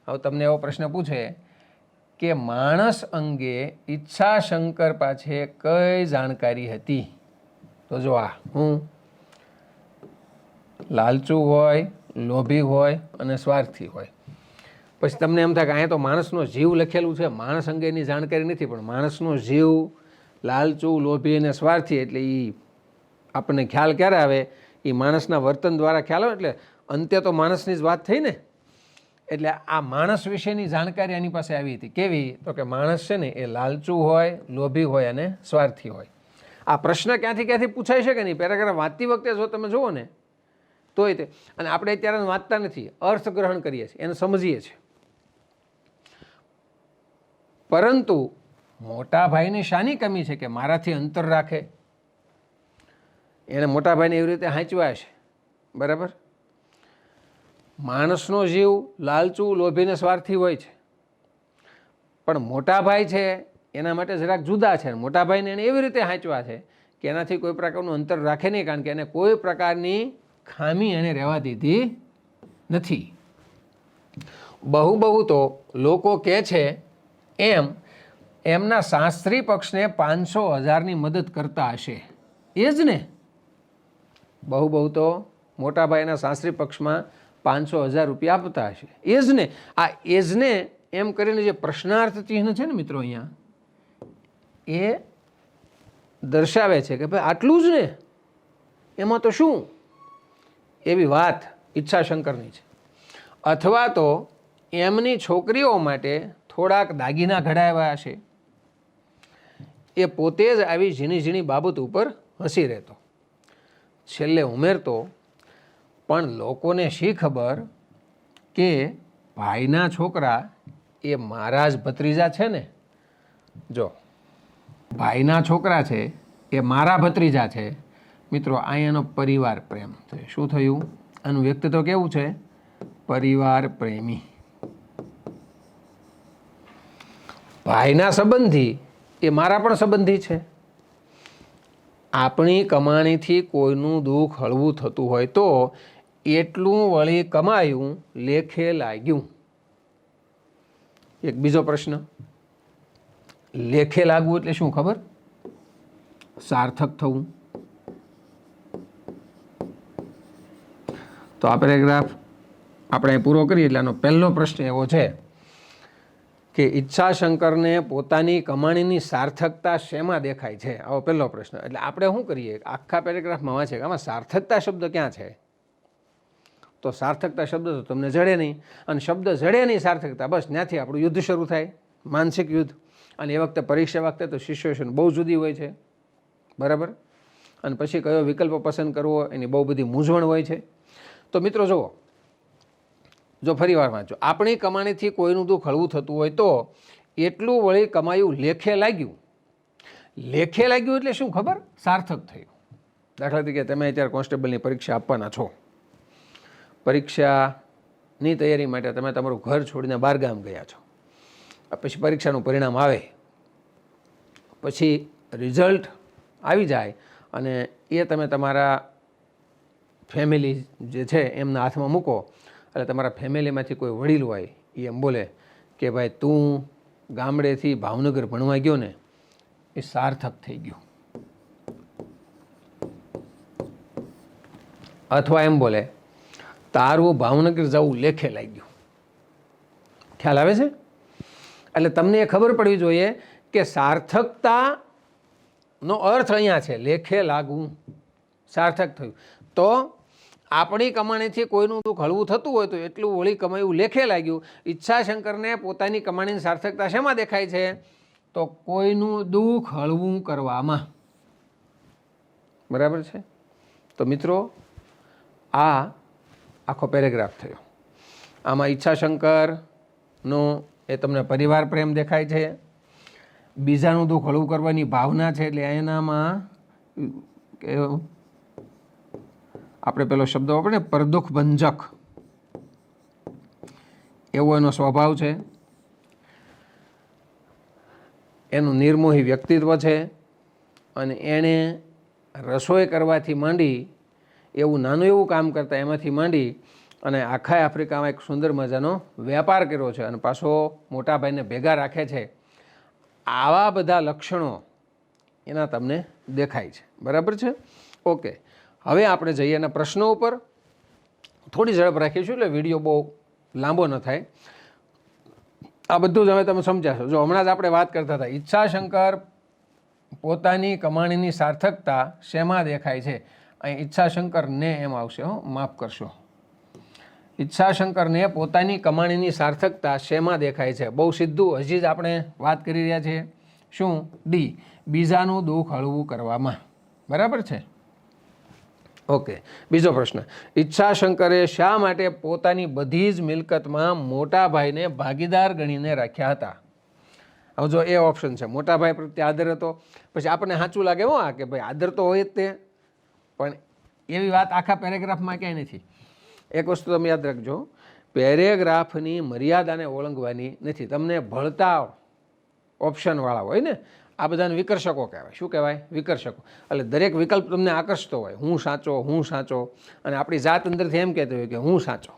હવે તમને એવો પ્રશ્ન પૂછે કે માણસ અંગે ઈચ્છાશંકર પાસે કઈ જાણકારી હતી? તો જો આ હું લાલચુ હોય, લોભી હોય અને સ્વાર્થી હોય. પછી તમને એમ થાય કે અહીંયા તો માણસનો જીવ લખેલું છે, માણસ અંગેની જાણકારી નથી. પણ માણસનો જીવ લાલચુ, લોભી અને સ્વાર્થી, એટલે એ આપણને ખ્યાલ ક્યારે આવે? એ માણસના વર્તન દ્વારા ખ્યાલ આવે. એટલે અંતે તો માણસની જ વાત થઈ ને. એટલે આ માણસ વિશેની જાણકારી એની પાસે આવી હતી. કેવી? તો કે માણસ છે ને એ લાલચુ હોય, લોભી હોય અને સ્વાર્થી હોય. આ પ્રશ્ન ક્યાંથી પૂછાઈ શકે નહીં. પેરેગ્રાફ વાંચતી વખતે જો તમે જુઓ ને તોય તે, અને આપણે અત્યારે વાંચતા નથી, અર્થગ્રહણ કરીએ છીએ, એને સમજીએ છીએ. પરંતુ મોટા ભાઈને શાની કમી છે કે મારાથી અંતર રાખે? એને મોટા ભાઈને એવી રીતે હાંચવા છે. બરાબર? માણસનો જીવ લાલચુ, લોભી ને સ્વાર્થી હોય છે, પણ મોટા ભાઈ છે એના માટે જરાક જુદા છે. મોટા ભાઈને એને એવી રીતે હાંચવા છે કે એનાથી કોઈ પ્રકારનું અંતર રાખે નહીં, કારણ કે એને કોઈ પ્રકારની ખામી એને રહેવા દીધી નથી. બહુ તો લોકો કહે છે એમ એમના શાસ્ત્રી પક્ષને 500,000ની મદદ કરતા હશે. એ જ ને, બહુ તો મોટા ભાઈના શાસ્ત્રી પક્ષમાં 500,000 રૂપિયા આપતા હશે. એ જ ને, આ એ જ ને એમ કરીને જે પ્રશ્નાર્થ ચિહ્ન છે ને મિત્રો અહીંયા, એ દર્શાવે છે કે ભાઈ આટલું જ ને, એમાં તો શું, એવી વાત ઈચ્છાશંકરની છે. અથવા તો એમની છોકરીઓ માટે થોડાક દાગીના ઘડાવ્યા હશે. એ પોતે જ આવી ઝીણી ઝીણી બાબત ઉપર હસી રહેતો, છેલ્લે ઉમેરતો, પણ લોકોને શી ખબર કે ભાઈના છોકરા એ મારા જ ભત્રીજા છે ને. જો ભાઈના છોકરા છે એ મારા ભત્રીજા છે. મિત્રો અહીંયાનો પરિવાર પ્રેમ થયો. શું થયું? આનું વ્યક્તિત્વ કેવું છે? પરિવાર પ્રેમી. ભાઈના સંબંધી એ મારા પણ સંબંધી છે. આપણી કમાણીથી કોઈનું દુઃખ હળવું થતું હોય તો એટલું વળી કમાયું લેખે લાગ્યું. એક બીજો પ્રશ્ન, લેખે લાગવું એટલે શું ખબર? સાર્થક થવું. તો આ પેરેગ્રાફ આપણે પૂરો કરીએ એટલે આનો પહેલો પ્રશ્ન એવો છે કે ઈચ્છાશંકરને પોતાની કમાણીની સાર્થકતા શેમાં દેખાય છે? આવો પહેલો પ્રશ્ન. એટલે આપણે શું કરીએ, આખા પેરેગ્રાફમાં વાંચે આમાં સાર્થકતા શબ્દ ક્યાં છે? તો સાર્થકતા શબ્દ તો તમને જડે નહીં, અને શબ્દ જડે નહીં સાર્થકતા, બસ ત્યાંથી આપણું યુદ્ધ શરૂ થાય, માનસિક યુદ્ધ. અને એ વખતે પરીક્ષા વખતે તો સિચ્યુએશન બહુ જુદી હોય છે, બરાબર. અને પછી કયો વિકલ્પ પસંદ કરવો એની બહુ બધી મૂંઝવણ હોય છે. તો મિત્રો જુઓ, જો ફરી વાર વાંચો, આપણી કમાણીથી કોઈનું દુઃખ હળવું થતું હોય તો એટલું વળી કમાયું લેખે લાગ્યું. લેખે લાગ્યું એટલે શું ખબર? સાર્થક થયું. દાખલા તરીકે તમે અત્યારે કોન્સ્ટેબલની પરીક્ષા આપવાના છો. પરીક્ષાની તૈયારી માટે તમે તમારું ઘર છોડીને બહાર ગામ ગયા છો. પછી પરીક્ષાનું પરિણામ આવે, પછી રિઝલ્ટ આવી જાય અને એ તમે તમારા ફેમિલી જે છે એમના હાથમાં મૂકો. એટલે તમારા ફેમિલીમાંથી કોઈ વડીલ હોય એ એમ બોલે કે ભાઈ તું ગામડેથી ભાવનગર ભણવા ગયો ને એ સાર્થક થઈ ગયું. અથવા એમ બોલે તારું ભાવનગર જવું લેખે લાગ્યું. ખ્યાલ આવે છે? એટલે તમને એ ખબર પડવી જોઈએ કે સાર્થકતાનો અર્થ અહીંયા છે લેખે લાગવું, સાર્થક થયું. તો આપણી કમાણીથી કોઈનું દુઃખ હળવું થતું હોય તો એટલું વળી કમાયું લેખે લાગ્યું. ઈચ્છાશંકરને પોતાની કમાણીની સાર્થકતા શેમાં દેખાય છે? તો કોઈનું દુઃખ હળવું કરવામાં. બરાબર છે? તો મિત્રો આ આખો પેરેગ્રાફ થયો. આમાં ઈચ્છાશંકરનો એ તમને પરિવાર પ્રેમ દેખાય છે, બીજાનું દુઃખ હળવું કરવાની ભાવના છે. એટલે એનામાં આપણે પેલો શબ્દ વાપરીએ ને પરદુઃખ ભંજક, એવો એનો સ્વભાવ છે. એનું નિર્મોહી વ્યક્તિત્વ છે અને એણે રસોઈ કરવાથી માંડી એવું નાનું એવું કામ કરતાં એમાંથી માંડી અને આખા આફ્રિકામાં એક સુંદર મજાનો વેપાર કર્યો છે અને પાછો મોટા ભાઈને ભેગા રાખે છે. આવા બધા લક્ષણો એના તમને દેખાય છે. બરાબર છે? ઓકે, હવે આપણે જઈએ એના પ્રશ્નો ઉપર. થોડી ઝડપ રાખીશું એટલે વિડીયો બહુ લાંબો ન થાય. આ બધું જ હવે તમે સમજાશો. જો હમણાં જ આપણે વાત કરતા હતા ઈચ્છાશંકર પોતાની કમાણીની સાર્થકતા શેમાં દેખાય છે? અહીં ઈચ્છાશંકરને એમ આવશે, માફ કરશો, ઈચ્છાશંકરને પોતાની કમાણીની સાર્થકતા શેમાં દેખાય છે? બહુ સીધું હજી જ આપણે વાત કરી રહ્યા છીએ. શું? ડી, બીજાનું દુઃખ હળવું કરવામાં. બરાબર છે? ઓકે, બીજો પ્રશ્ન, ઈચ્છાશંકરે શા માટે પોતાની બધી જ મિલકતમાં મોટા ભાઈને ભાગીદાર ગણીને રાખ્યા હતા? હવે જો એ ઓપ્શન છે, મોટા ભાઈ પ્રત્યે આદર હતો. પછી આપણને સાચું લાગે હો આ કે ભાઈ આદર તો હોય જ તે, પણ એવી વાત આખા પેરેગ્રાફમાં ક્યાંય નથી. એક વસ્તુ તમે યાદ રાખજો, પેરેગ્રાફની મર્યાદાને ઓળંગવાની નથી. તમને ભળતા ઓપ્શનવાળા હોય ને, આ બધાને વિકર્ષકો કહેવાય. શું કહેવાય? વિકર્ષકો. એટલે દરેક વિકલ્પ તમને આકર્ષતો હોય, હું સાચો, હું સાચો, અને આપણી જાત અંદરથી એમ કહેતી હોય કે હું સાચો.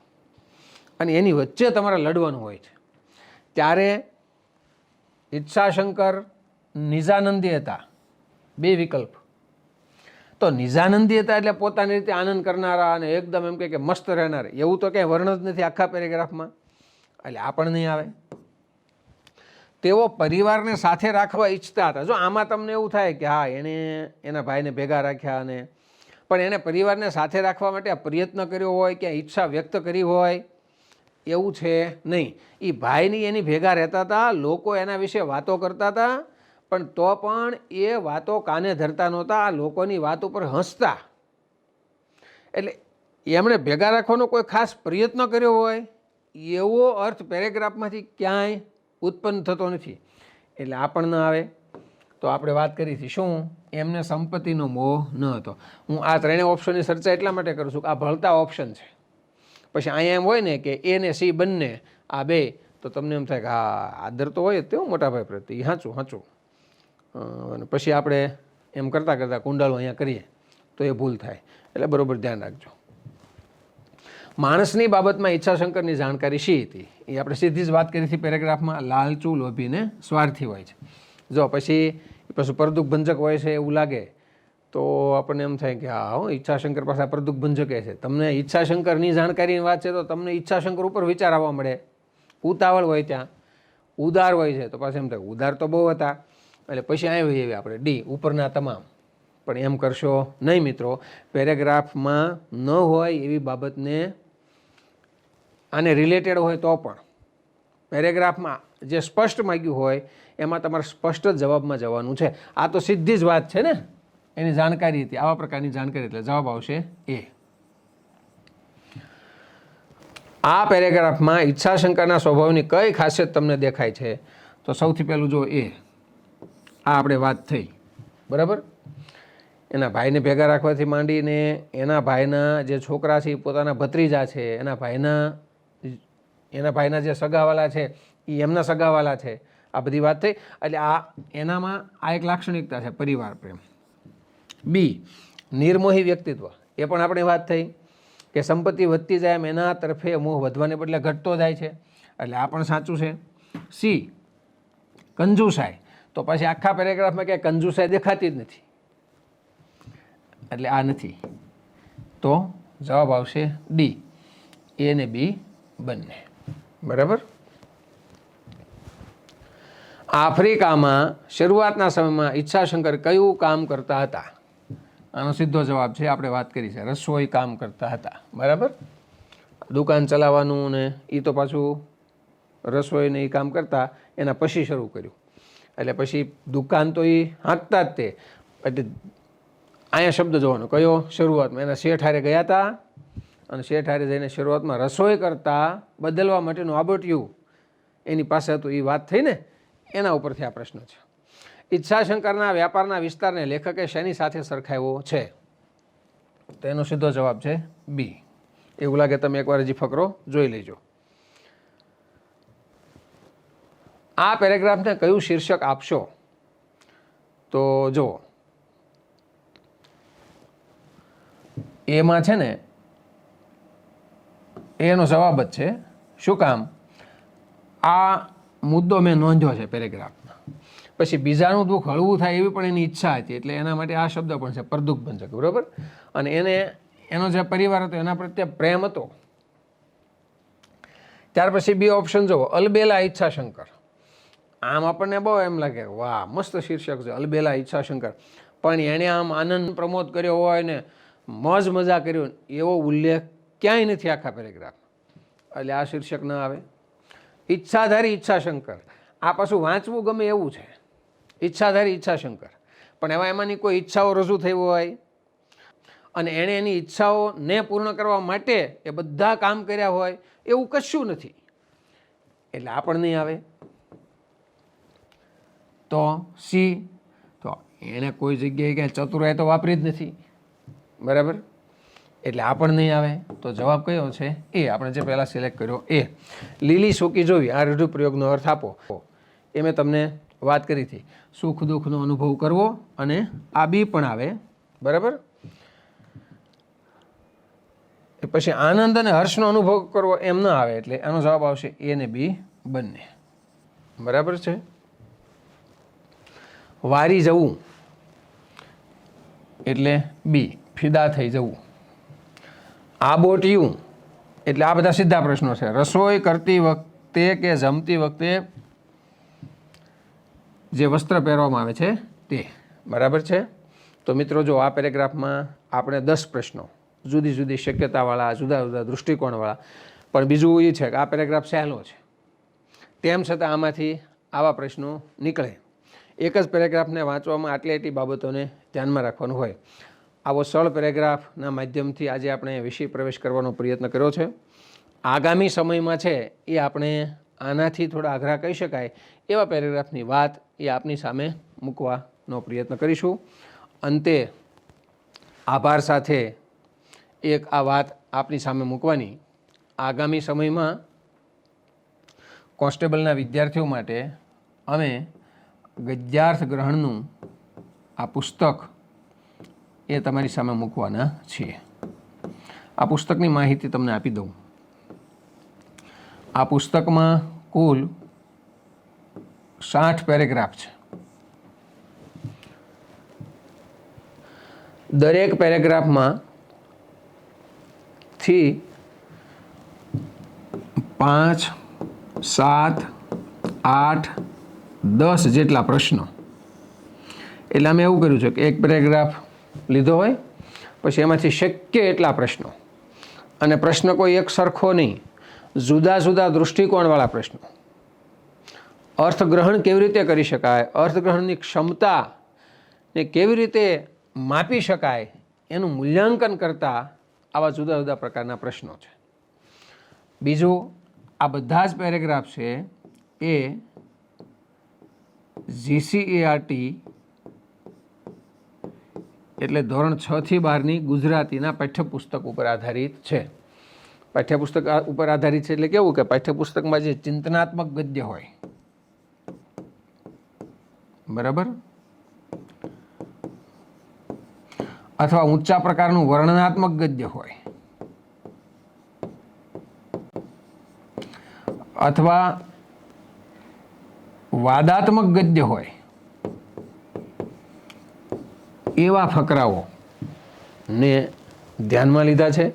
અને એની વચ્ચે તમારે લડવાનું હોય છે. ત્યારે ઈચ્છાશંકર નિજાનંદી હતા, બે વિકલ્પ. તો નિજાનંદી હતા એટલે પોતાની રીતે આનંદ કરનારા અને એકદમ એમ કે મસ્ત રહેનારા, એવું તો ક્યાંય વર્ણન જ નથી આખા પેરેગ્રાફમાં, એટલે આ પણ નહીં આવે. તેઓ પરિવારને સાથે રાખવા ઈચ્છતા હતા. જો આમાં તમને એવું થાય કે હા એણે એના ભાઈને ભેગા રાખ્યા, અને પણ એણે પરિવારને સાથે રાખવા માટે પ્રયત્ન કર્યો હોય કે ઈચ્છા વ્યક્ત કરી હોય એવું છે નહીં. એ ભાઈની એની ભેગા રહેતા હતા, લોકો એના વિશે વાતો કરતા હતા, પણ તો પણ એ વાતો કાને ધરતા નહોતા, આ લોકોની વાત ઉપર હસતા. એટલે એમણે ભેગા રાખવાનો કોઈ ખાસ પ્રયત્ન કર્યો હોય એવો અર્થ પેરેગ્રાફમાંથી ક્યાંય ઉત્પન્ન થતો નથી, એટલે આ પણ ન આવે. તો આપણે વાત કરી હતી શું, એમને સંપત્તિનો મોહ ન હતો. હું આ ત્રણેય ઓપ્શનની ચર્ચા એટલા માટે કરું છું કે આ ભળતા ઓપ્શન છે. પછી અહીંયા એમ હોય ને કે એ ને સી બંને આ બે, તો તમને એમ થાય કે હા આદર તો હોય જ તેવું મોટા ભાઈ પ્રત્યે, સાચું સાચું. અને પછી આપણે એમ કરતાં કરતાં કુંડાળો અહીંયા કરીએ તો એ ભૂલ થાય, એટલે બરાબર ધ્યાન રાખજો. માણસની બાબતમાં ઈચ્છાશંકરની જાણકારી શી હતી એ આપણે સીધી જ વાત કરી હતી પેરેગ્રાફમાં. લાલચુ, લોભીને સ્વાર્થી હોય છે. જો પછી પ્રદુઃભંજક હોય છે એવું લાગે તો આપણને એમ થાય કે હા હો ઈચ્છાશંકર પાસે આ પ્રદુઃભંજક છે. તમને ઈચ્છાશંકરની જાણકારીની વાત છે તો તમને ઈચ્છાશંકર ઉપર વિચાર આવવા મળે. ઉતાવળ હોય ત્યાં, ઉદાર હોય છે તો પાછું એમ થાય ઉદાર તો બહુ હતા, એટલે પછી આવી એવી આપણે ડી ઉપરના તમામ. પણ એમ કરશો નહીં મિત્રો, પેરેગ્રાફમાં ન હોય એવી બાબતને આને રિલેટેડ હોય તો પણ પેરેગ્રાફમાં જે સ્પષ્ટ માગ્યું હોય એમાં તમારે સ્પષ્ટ જવાબમાં જવાનું છે. આ તો સીધી જ વાત છે ને, એની જાણકારી હતી, આવા પ્રકારની જાણકારી, એટલે જવાબ આવશે એ. આ પેરેગ્રાફમાં ઈચ્છાશંકરના સ્વભાવની કઈ ખાસિયત તમને દેખાય છે? તો સૌથી પહેલું જો એ આ આપણે વાત થઈ બરાબર, એના ભાઈને ભેગા રાખવાથી માંડીને એના ભાઈના જે છોકરા છે એ પોતાના ભત્રીજા છે, એના ભાઈના જે સગાવાલા છે એ એમના સગાવાલા છે, આ બધી વાત થઈ. એટલે આ એનામાં આ એક લાક્ષણિકતા છે, પરિવાર પ્રેમ. બી નિર્મોહી વ્યક્તિત્વ, એ પણ આપણે વાત થઈ કે સંપત્તિ વધતી જાય એમ એના તરફે મોહ વધવાને બદલે ઘટતો જાય છે, એટલે આ પણ સાચું છે. સી કંજુસાઈ, તો પછી આખા પેરેગ્રાફમાં ક્યાંય કંજુસાઈ દેખાતી જ નથી, એટલે આ નથી. તો જવાબ આવશે ડી, એ ને બી બંને બરાબર. આફ્રિકામાં શરૂઆતના સમયમાં ઈચ્છાશંકર કયું કામ કરતા હતા? આનો સીધો જવાબ છે, આપણે વાત કરી છે, રસોઈ કામ કરતા હતા બરાબર. દુકાન ચલાવવાનું ને એ તો પાછું રસોઈને એ કામ કરતા એના પછી શરૂ કર્યું, એટલે પછી દુકાન તો એ હાંકતા જ તે. એટલે અહીંયા શબ્દ જોવાનો કયો, શરૂઆતમાં એના શેઠ હારે ગયા હતા, અને શેઠ હારે જઈને શરૂઆતમાં રસોઈ કરતાં બદલવા માટેનું આબોટિયું એની પાસે હતું, એ વાત થઈ ને, એના ઉપરથી આ પ્રશ્ન છે. ઈચ્છાશંકરના વ્યાપારના વિસ્તારને લેખકે શેની સાથે સરખાવ્યો છે? તો એનો સીધો જવાબ છે બી. એવું લાગે તમે એકવાર હજી ફકરો જોઈ લેજો. આ પેરેગ્રાફને કયું શીર્ષક આપશો? તો જો એમાં છે ને એનો જવાબ જ છે. શું કામ? આ મુદ્દો મેં નોંધ્યો છે પેરેગ્રાફમાં. પછી બીજાનું દુઃખ હળવું થાય એવી પણ એની ઈચ્છા હતી, એટલે એના માટે આ શબ્દ પણ છે પ્રદુઃખભંજક બરાબર. અને એનો જે પરિવાર હતો એના પ્રત્યે પ્રેમ હતો. ત્યાર પછી બી ઓપ્શન જુઓ, અલબેલા ઈચ્છાશંકર. આમ આપણને બહુ એમ લાગે વાહ મસ્ત શીર્ષક છે, અલબેલા ઈચ્છાશંકર, પણ એણે આમ આનંદ પ્રમોદ કર્યો હોય ને મોજ મજા કર્યો એવો ઉલ્લેખ ક્યાંય નથી આખા પેરેગ્રાફમાં, એટલે આ શીર્ષક ન આવે. ઈચ્છાધારી ઈચ્છાશંકર, આ પાછું વાંચવું ગમે એવું છે, ઈચ્છાધારી ઈચ્છાશંકર, પણ એમાંની કોઈ ઈચ્છાઓ રજૂ થઈ હોય અને એણે એની ઈચ્છાઓને પૂર્ણ કરવા માટે એ બધા કામ કર્યા હોય એવું કશું નથી, એટલે આ પણ નહીં આવે. તો સી, તો એણે કોઈ જગ્યાએ ક્યાંય ચતુરાઈ તો વાપરી જ નથી બરાબર, એટલે આ પણ નહીં આવે. તો જવાબ કયો છે? એ આપણે જે પહેલાં સિલેક્ટ કર્યો એ. લીલી સૂકી જોવી, આ રૂઢિપ્રયોગનો અર્થ આપો, એ મેં તમને વાત કરી હતી. સુખ દુઃખનો અનુભવ કરવો, અને આ બી પણ આવે બરાબર. એ પછી આનંદ અને હર્ષનો અનુભવ કરવો એમ ન આવે, એટલે એનો જવાબ આવશે એ ને બી બંને. બરાબર છે. વારી જવું એટલે બી, ફિદા થઈ જવું. આબોટિયું એટલે આ બધા સીધા પ્રશ્નો છે. રસોઈ કરતી વખતે કે જમતી વખતે જે વસ્ત્ર પહેરવામાં આવે છે તે. બરાબર છે. તો મિત્રો જો આ પેરેગ્રાફમાં આપણે 10 પ્રશ્નો, જુદી જુદી શક્યતાવાળા, જુદા જુદા દૃષ્ટિકોણવાળા, પણ બીજું એ છે કે આ પેરેગ્રાફ સહેલો છે, તેમ છતાં આમાંથી આવા પ્રશ્નો નીકળે. એક જ પેરેગ્રાફને વાંચવામાં આટલી બાબતોને ધ્યાનમાં રાખવાનું હોય. આવો સરળ પેરેગ્રાફના માધ્યમથી આજે આપણે વિષય પ્રવેશ કરવાનો પ્રયત્ન કર્યો છે. આગામી સમયમાં છે એ આપણે આનાથી થોડા આગ્રહ કહી શકાય એવા પેરેગ્રાફની વાત એ આપની સામે મૂકવાનો પ્રયત્ન કરીશું. અંતે આભાર સાથે એક આ વાત આપની સામે મૂકવાની, આગામી સમયમાં કોન્સ્ટેબલના વિદ્યાર્થીઓ માટે અમે ગદ્યાર્થ ગ્રહણનું આ પુસ્તક એ તમારી સામે મૂકવાના છીએ. આ પુસ્તકની માહિતી તમને આપી દઉં. આ પુસ્તકમાં કુલ 60 પેરેગ્રાફ છે. દરેક પેરેગ્રાફમાં થી 5, 7, 8, 10 જેટલા પ્રશ્નો. એટલે અમે એવું કર્યું છે કે એક પેરેગ્રાફ લીધો હોય, પછી એમાંથી શક્ય એટલા પ્રશ્નો, અને પ્રશ્ન કોઈ એક સરખો નહીં, જુદા જુદા દૃષ્ટિકોણવાળા પ્રશ્નો. અર્થગ્રહણ કેવી રીતે કરી શકાય, અર્થગ્રહણની ક્ષમતાને કેવી રીતે માપી શકાય એનું મૂલ્યાંકન કરતા આવા જુદા જુદા પ્રકારના પ્રશ્નો છે. બીજું, આ બધા જ પેરેગ્રાફ છે એ GCERT એટલે ધોરણ 6 થી 12ની ગુજરાતીના પાઠ્યપુસ્તક ઉપર આધારિત છે. પાઠ્યપુસ્તક ઉપર આધારિત છે એટલે કેવું કે પાઠ્યપુસ્તકમાં જે ચિંતનાત્મક ગદ્ય હોય, બરાબર, અથવા ઊંચા પ્રકારનું વર્ણનાત્મક ગદ્ય હોય, અથવા વાદાત્મક ગદ્ય હોય, એવા ફકરાઓ ને ધ્યાનમાં લીધા છે.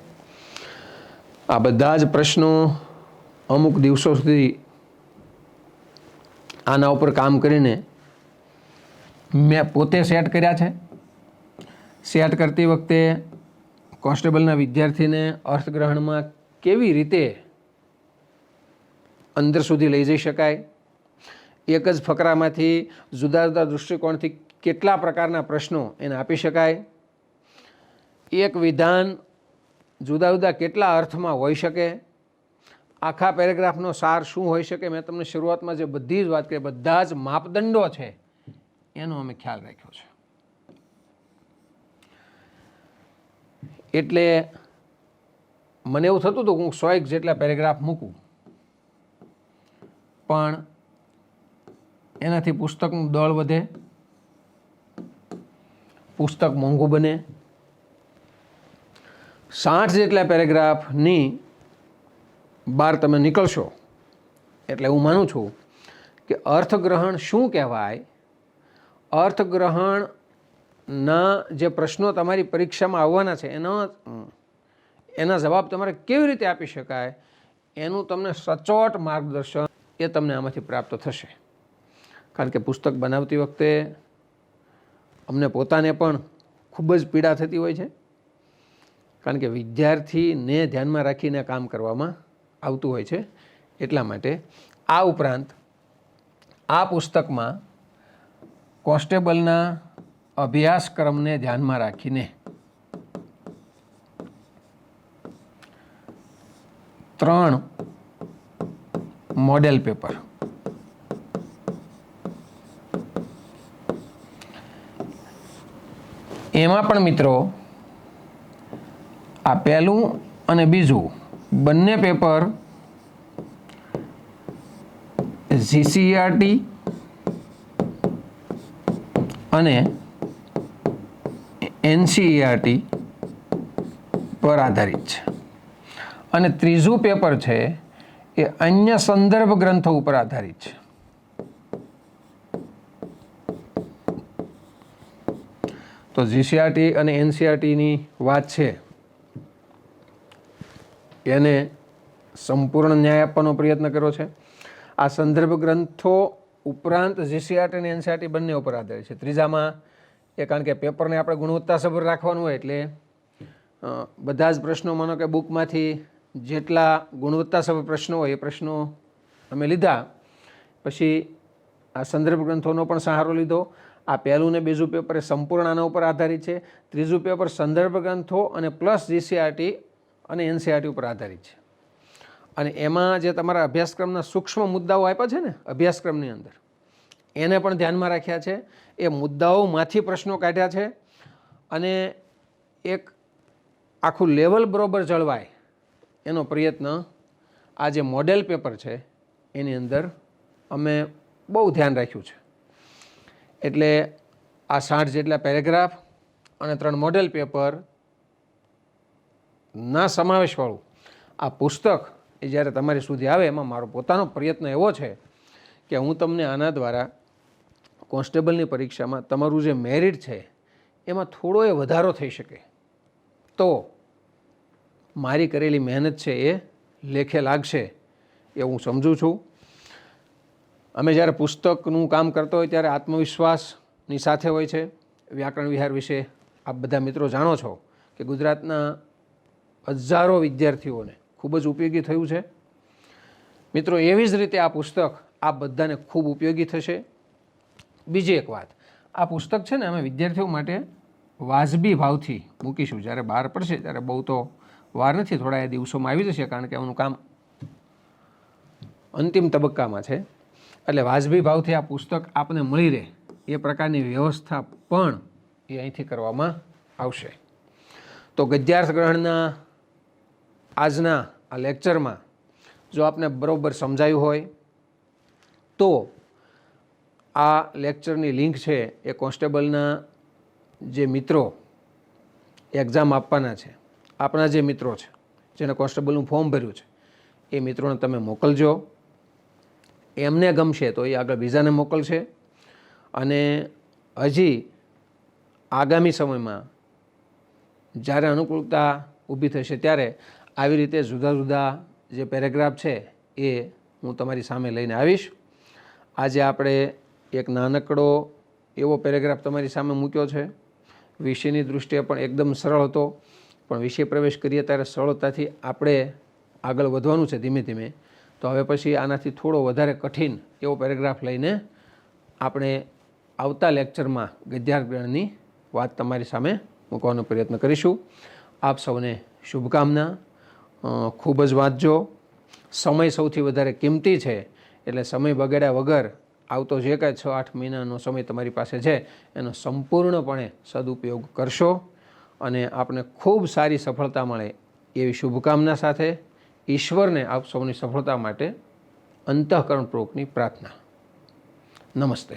આ બધા જ પ્રશ્નો અમુક દિવસો સુધી આના ઉપર કામ કરીને મેં પોતે સેટ કર્યા છે. સેટ કરતી વખતે કોન્સ્ટેબલના વિદ્યાર્થીને અર્થગ્રહણમાં કેવી રીતે અંદર સુધી લઈ જઈ શકાય, એક જ ફકરામાંથી જુદા જુદા દૃષ્ટિકોણથી કેટલા પ્રકારના પ્રશ્નો એને આપી શકાય, એક વિધાન જુદા જુદા કેટલા અર્થમાં હોઈ શકે, આખા પેરેગ્રાફનો સાર શું હોઈ શકે. મેં તમને શરૂઆતમાં જે બધી જ વાત કરી, બધા જ માપદંડો છે એનો અમે ખ્યાલ રાખ્યો છે. એટલે મને એવું થતું હતું કે હું 100 જેટલા પેરેગ્રાફ મૂકું, પણ એનાથી પુસ્તકનું દળ વધે, પુસ્તક મોંઘું બને. 60 જેટલા પેરેગ્રાફની બહાર તમે નીકળશો એટલે હું માનું છું કે અર્થગ્રહણ શું કહેવાય, અર્થગ્રહણના જે પ્રશ્નો તમારી પરીક્ષામાં આવવાના છે એના જવાબ તમારે કેવી રીતે આપી શકાય એનું તમને સચોટ માર્ગદર્શન એ તમને આમાંથી પ્રાપ્ત થશે. કારણ કે પુસ્તક બનાવતી વખતે અમને પોતાને પણ ખૂબ જ પીડા થતી હોય છે, કારણ કે વિદ્યાર્થીને ધ્યાનમાં રાખીને કામ કરવામાં આવતું હોય છે. એટલા માટે આ ઉપરાંત આ પુસ્તકમાં કોન્સ્ટેબલના અભ્યાસક્રમને ધ્યાનમાં રાખીને 3 મોડેલ પેપર, એમાં પણ મિત્રો આ પહેલું અને બીજું બંને પેપર GCERT અને NCERT પર આધારિત છે. અને ત્રીજું પેપર છે એ અન્ય સંદર્ભ ગ્રંથો ઉપર આધારિત છે. તો જીસીઆરટી અને એનસીઆરટીની વાત છે એને સંપૂર્ણ ન્યાય આપવાનો પ્રયત્ન કર્યો છે. આ સંદર્ભ ગ્રંથો ઉપરાંત જીસીઆરટી અને એનસીઆરટી બંને ઉપર આધારિત છે. ત્રીજામાં એ કારણ કે પેપરને આપણે ગુણવત્તાસભર રાખવાનું હોય એટલે બધા જ પ્રશ્નો, માનો કે બુકમાંથી જેટલા ગુણવત્તાસભર પ્રશ્નો હોય એ પ્રશ્નો અમે લીધા. પછી આ સંદર્ભ ગ્રંથોનો પણ સહારો લીધો. આ પહેલું ને બીજું પેપર એ સંપૂર્ણ આના ઉપર આધારિત છે. ત્રીજું પેપર સંદર્ભ ગ્રંથો અને પ્લસ જીસીઆરટી અને એનસીઆરટી ઉપર આધારિત છે. અને એમાં જે તમારા અભ્યાસક્રમના સૂક્ષ્મ મુદ્દાઓ આપ્યા છે ને અભ્યાસક્રમની અંદર, એને પણ ધ્યાનમાં રાખ્યા છે. એ મુદ્દાઓમાંથી પ્રશ્નો કાઢ્યા છે અને એક આખું લેવલ બરોબર જળવાય એનો પ્રયત્ન આ જે મોડેલ પેપર છે એની અંદર અમે બહુ ધ્યાન રાખ્યું છે. એટલે આ 60 જેટલા પેરેગ્રાફ અને 3 મોડેલ પેપર ના સમાવેશવાળું આ પુસ્તક એ જ્યારે તમારી સુધી આવે એમાં મારો પોતાનો પ્રયત્ન એવો છે કે હું તમને આના દ્વારા કોન્સ્ટેબલની પરીક્ષામાં તમારું જે મેરિટ છે એમાં થોડો એ વધારો થઈ શકે તો મારી કરેલી મહેનત છે એ લેખે લાગશે એ હું સમજું છું. અમે જ્યારે પુસ્તકનું કામ કરતો હોય ત્યારે આત્મવિશ્વાસની સાથે હોય છે. વ્યાકરણ વિહાર વિશે આપ બધા મિત્રો જાણો છો કે ગુજરાતના હજારો વિદ્યાર્થીઓને ખૂબ જ ઉપયોગી થયું છે. મિત્રો, એવી જ રીતે આ પુસ્તક આ બધાને ખૂબ ઉપયોગી થશે. બીજી એક વાત, આ પુસ્તક છે ને અમે વિદ્યાર્થીઓ માટે વાજબી ભાવથી મૂકીશું. જ્યારે બહાર પડશે ત્યારે બહુ તો વાર નથી, થોડા એ દિવસોમાં આવી જશે કારણ કે એનું કામ અંતિમ તબક્કામાં છે. એટલે વાજબી ભાવથી આ પુસ્તક આપને મળી રહે એ પ્રકારની વ્યવસ્થા પણ એ અહીંથી કરવામાં આવશે. તો ગદ્યાર્થ ગ્રહણના આજના આ લેક્ચરમાં જો આપને બરાબર સમજાયું હોય તો આ લેક્ચરની લિંક છે એ કોન્સ્ટેબલના જે મિત્રો એક્ઝામ આપવાના છે, આપણા જે મિત્રો છે જેને કોન્સ્ટેબલનું ફોર્મ ભર્યું છે એ મિત્રોને તમે મોકલજો. એમને ગમશે તો એ આગળ બીજાને મોકલશે. અને હજી આગામી સમયમાં જ્યારે અનુકૂળતા ઊભી થશે ત્યારે આવી રીતે જુદા જુદા જે પેરેગ્રાફ છે એ હું તમારી સામે લઈને આવીશ. આજે આપણે એક નાનકડો એવો પેરેગ્રાફ તમારી સામે મૂક્યો છે. વિષયની દૃષ્ટિએ પણ એકદમ સરળ હતો, પણ વિષય પ્રવેશ કરીએ ત્યારે સરળતાથી આપણે આગળ વધવાનું છે ધીમે ધીમે. તો હવે પછી આનાથી થોડો વધારે કઠિન એવો પેરેગ્રાફ લઈને આપણે આવતા લેક્ચરમાં ગદ્યાર્થ ગ્રહણની વાત તમારી સામે મૂકવાનો પ્રયત્ન કરીશું. આપ સૌને શુભકામના. ખૂબ જ વાંચજો. સમય સૌથી વધારે કિંમતી છે એટલે સમય બગાડ્યા વગર આવતો જે કાંઈ 6-8 મહિનાનો સમય તમારી પાસે છે એનો સંપૂર્ણપણે સદુપયોગ કરશો અને આપને ખૂબ સારી સફળતા મળે એવી શુભકામના સાથે ઈશ્વરને આપ સૌની સફળતા માટે અંતઃકરણપૂર્વકની પ્રાર્થના. નમસ્તે.